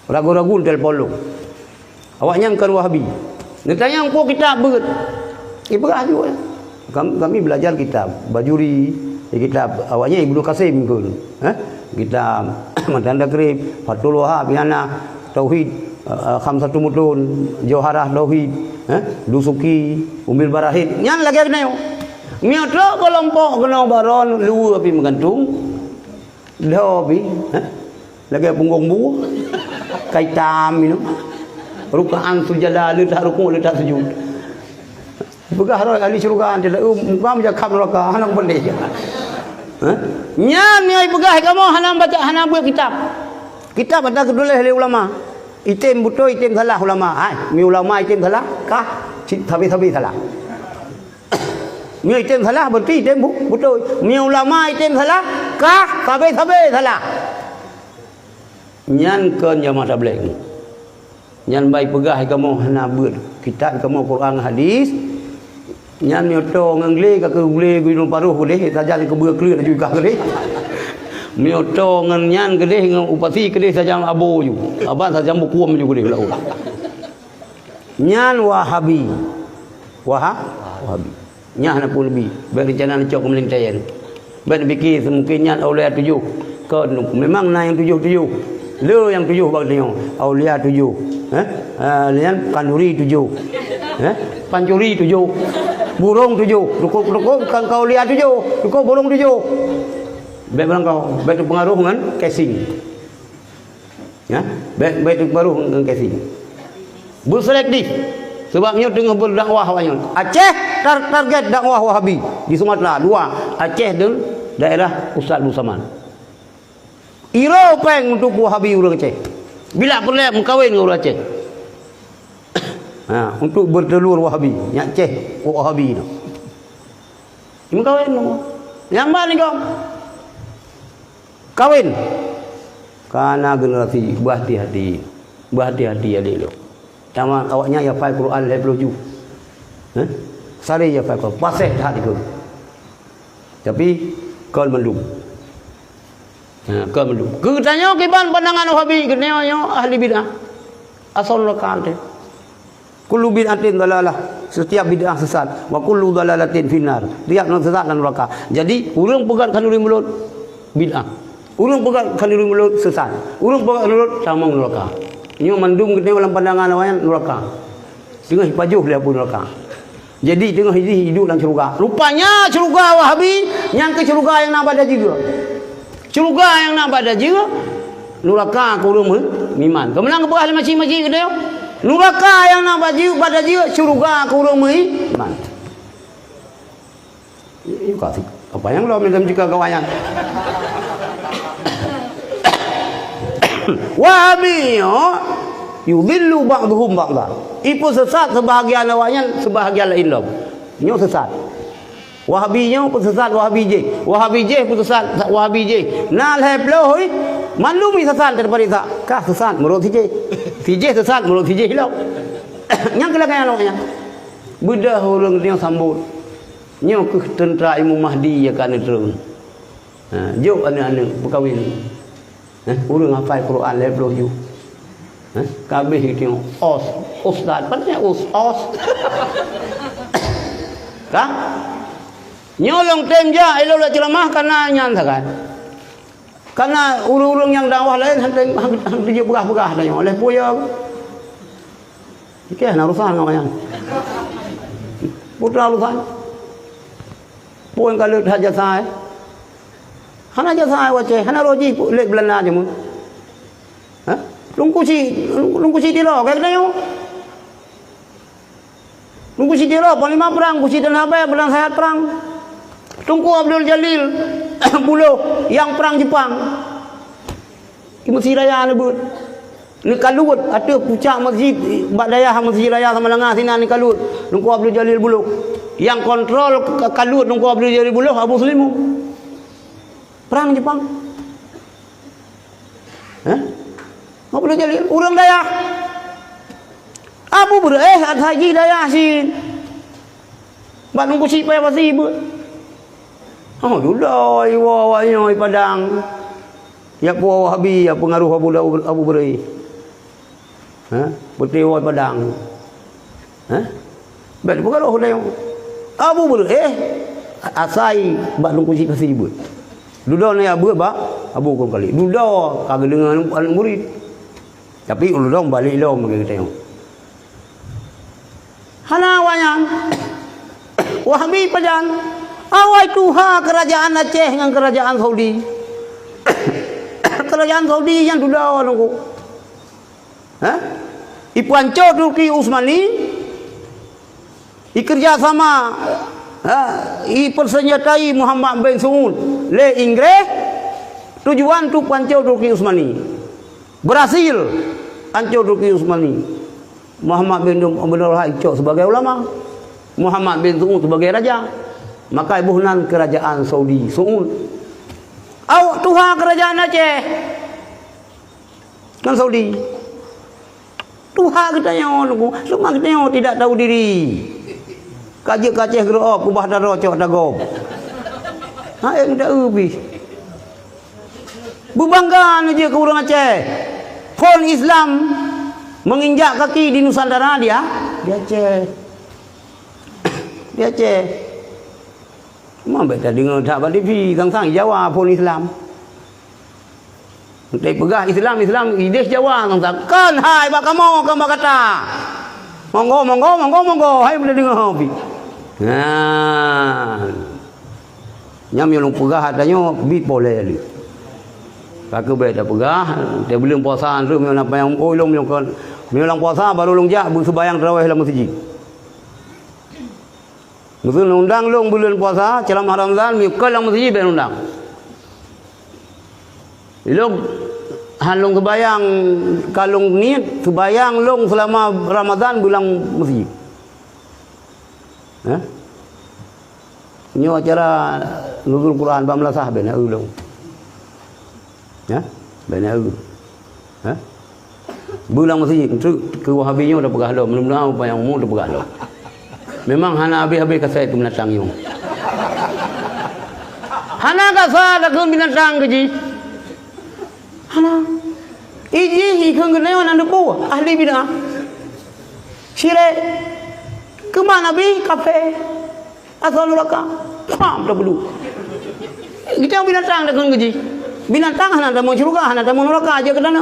Ragu-ragu telpon. Awaknya kan Wahabi. Dia tanya engkau kitab berat. Ibrah juga. Kami belajar kitab. Bajuri. Kitab awaknya Ibnu Qasim pun. Kitab Matanda Krib. Fathul Wahab. Yana. Tauhid. Khamsatu Mutun. Jawharah Tauhid. Dusuki. Umbil Barahid. Yang lagi kena. Miotro kelompok kena baron. Luar api menggantung. Dah api. Lagi punggung buah. Kaitam itu. Rukaan sujada letak rukuk letak sujud. Begah roh ahli syurga dia muka menjakap neraka hanang boleh je. Nya ni begah kamu hanang baca hanang buat kitab. Kitab ada kedulih oleh ulama. Itim betul itim salah ulama. Mi ulama itim salah kah? Tapi salah. Mi itim salah berarti itim betul. Mi ulama itim salah kah? Tapi salah. Nyan ke jamaah tabligh. Nyan baik pegah kamu hana ber kitab kamu Quran hadis. Nyan mioto ngangle ka keule gunung paruh boleh saja ke ber kelir juga boleh. Mioto ngan nyan gede ngan upati gede saja abu ju. Aban saja bukuam ju gede lau. Nyan Wahabi. Wahabi. Nyan hana pun lebih. Berencana cok melintayan. Ben fikir mungkin nyan aulia 7. Ke memang na yang 7. Le yang 7 bagdeo. Aulia 7. Lian kanuri 7. Pancuri 7. Burung 7. Dukuk kau lihat 7. Dukuk burung 7. Baik barang kau. Baik pengaruh dengan casing. Ya, baik pengaruh dengan casing. Berselektif. Sebabnya tengah berdakwah awaknya. Aceh target dakwah Wahabi di Sumatera 2. Aceh dan daerah Ustaz Busaman. Iro peng untuk Wahabi orang Aceh. Bila perlu mengkawin dengan orang Aceh. Untuk bertelur Wahabi, nyak Aceh Wahabi tu. Mengkawin tu. Yang mana kau? Kawin. Karena generasi berhati-hati. Berhati-hati adik tu. Taman awaknya ya hafal Quran level 7. Sari ya hafal Quran. Pasih dah itu. Tapi kau mendung. Kau mendung. Ketanya kiban pandangan Wahabi, ketanya ahli bidah. Asal lokal tu. Kullu bid'atin dalalah. Setiap bid'ah sesat. Wa kullu dalalatin finnar. Tiap sesat dan neraka. Jadi urang pegat kanuri mulut bid'ah. Urang pegat kanuri mulut sesat. Urang pegat mulut sama neraka. Ini mandung kita dalam pandangan awak neraka. Tengah pajuh dia pun neraka. Jadi tengah hidup dalam syurga. Rupanya syurga Wahabi yang ke syurga yang nak pada juga. Syurga yang nak pada jira, neraka kurung miman. Kemenang keberah macam-macam ke dia? Neraka yang nak pada jira, syurga kurung miman. Apa yang lo minta juga kawayan? Wahabi yudhillu ba'dhum ba'dha. Ipu sesat sebahagian lawannya, sebahagian lain lo. Nyo sesat. Wahabi nyo pun sesat Wahabi je. Wahabi je pun sesat Wahabi je. Nal hebloi malumi sesat daripada tak. Kah sesat menurut si je. Si je sesat menurut si je hilau. Yang kelakanya lo nya. Bedah orang dia sambut. Nyo ke tentera Imam Mahdi ya kan terus. Jauh anak-anak berkahwin. Orang hafal Quran lebloh you. Kabeh tengok ustaz patnya os. Kah? Nyolong temja elo la ceramah karena nyan sakan. Karena urung-urung yang dakwah lain hang dia begah-begah dah oleh puya. Ikeh na urusan ngawan. Putra urusan. Puan kalau haja sai. Hana haja sai wace, hana roji lek Belanda je mun. Lungkusi dia lo kayak dah yo. Lungkusi dia lo panglima perang, kusi dan habai belang sehat perang. Tunku Abdul Jalil buluh yang perang Jepang. Di Masjid Raya lebut. Ni Kalut ada puncak masjid bak daya Masjid Raya sama lengah sini ni Kalut. Tunku Abdul Jalil buluh. Yang kontrol Kalut Tunku Abdul Jalil buluh Abu Sulimu. Perang Jepang. Abdul Jalil urang daya. Abu haji daya sin. Bak nunggu si payah pasti ibu. Oh dulai wawanya padang. Ya puah Wahabi ya pengaruh Abu Beri. Putih padang. Bet pengaruh dia. Abu Beri asai bak nunggu si pasti ibu. Duda ni abu ba abu kau kali. Duda kagak dengan anak murid. Tapi uludong balik long bagi kita tengok. Hana wayang. Wahabi pajan. Awai tuha kerajaan Aceh dengan kerajaan Saudi. Kerajaan Saudi yang duda nunggu. Ipuanco Turki Utsmani. Ikerja sama persenjatai Muhammad bin Saud le Inggris. Tujuan tu pancau Turki Utsmani. Berhasil pancau Turki Utsmani. Muhammad bin Abdul Wahab sebagai ulama. Muhammad bin Saud sebagai raja. Maka ibuhnan kerajaan Saudi Saud. Awak tuha kerajaan Aceh. Kan Saudi. Tuha katanya nunggu. Semua katanya tidak tahu diri. Kajik Aceh gerak kubah daro cok dagob. Yang tak ubi. Berbangga aja ke orang Aceh. Fon Islam menginjak kaki di Nusantara dia Aceh. Dia Aceh. Mana tak dengar tak pada TV sang-sang Jawa pun Islam. Tapi pegah Islam ide Jawa sang-sang. Kan hai bak kamu kan bak kata. Monggo. Hai boleh dengar hobi. Nyam yang pegah adanya boleh li. Kakak boleh tak pegah, dia belum puasa tu memang apa yang long kan. Memang puasa baru long jak sembahyang tarawih dalam masjid. Betul undang long bulan puasa ceramah Ramadan mikal dalam masjid ben undang. Long halong sembahyang kalung niat sembahyang long selama Ramadan bulan masjid. Ini acara nuzul Quran bamlasah ben ulung. Ben bulan masjid ke Wahabinya dah pegah lo, mudah-mudahan apa yang umur dah pegah lo. Memang hana habis-habis kasai itu binatang yung. Hana kasai dah ke binatang keji. Hana. Iji hikang kenewan anda po ahli bid'ah. Syirik. Kemana bi kafe? Asal neraka. Pam dah belu. Kita binatang dah ke keji. Binatang hana dah mau syurga, hana dah mau neraka aja ke dana.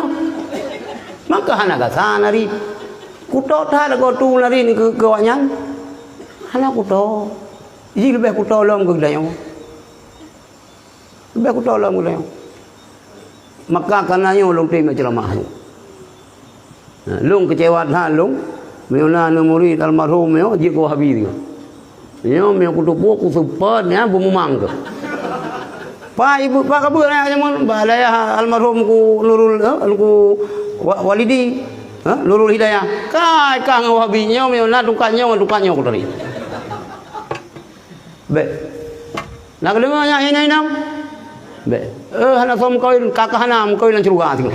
Maka hana kasai nari. Kuto dah dah tu nari ni ke wanyan. Hana kuto. Iji lebih kuto lom ke dayang. Lebih kuto lom ke dayang. maka karenanya ulung terima ceramah tu. Lung kecewa dah lung, meuna murid almarhum yo jiko habis tu. Yo me kutu ku super nya bumumang tu. Pa ibu pa kabur nya mun balaya almarhum ku Nurul ku Walidi, Nurul Hidayah. Kai kang wahabinya meuna dukanya ku tadi. Be. Nak dengarnya ini nam. Be. Hana som kawin kakak hanam kawin lan curuga ting.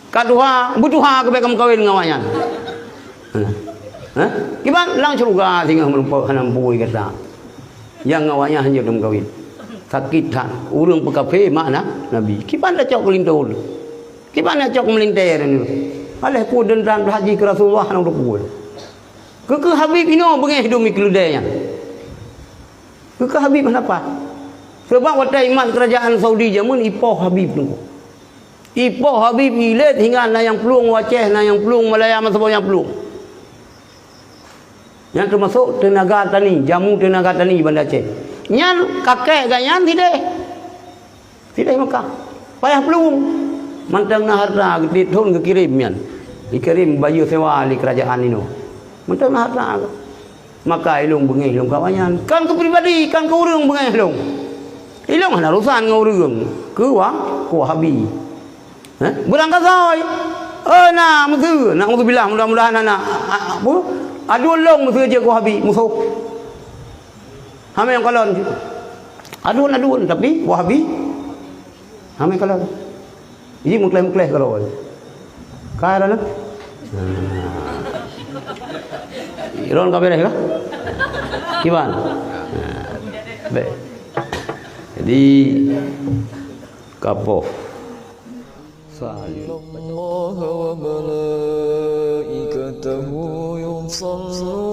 Kaduha butuha ke bekam kawin ngawanyan. Kiban lang curuga ting melupa hanam puui kata. Yang ngawanya hanya dum kawin. Sakitan urang pekape makna Nabi. Kiban dah cok kelintol. Kiban dah cok melintir ni. Aleh ku dendam haji ke Rasulullah nang dukul. Ke Habib ino bengeh hidup mikludaya. Ke Habib kenapa? Sebab waktu iman kerajaan Saudi jamun ipoh Habib tu. Ipoh Habib ilet hingga na yang pelung Aceh, na yang pelung Malaya masuk yang pelung. Yang termasuk tenaga tani, jamu tenaga tani Banda Aceh. Nyan kakek ganyan tidak. Tidak Mekah. Payah pelung. Mantang na harta gede thon ke kirim yan. Dikirim baju sewa di kerajaan ini. Mantang na harta. Maka ilung bengih ilung kawanyan. Kan ke pribadi, kan ke urang bengih ilung. Ilung hana urusan ngau urang. Ke Wahabi. Berangkat soi. Na mesti nak bilang mudah-mudahan anak apa? Aduh long mesti je Wahabi musuh. Hame yang kalon. Aduh tapi Wahabi hame kalon. Ini mukleh kalau. Kaya dah. Iron ka beres ka? Kiban? Baik. Jadi kapoh salih. Allah wa malaikatahu yusalluna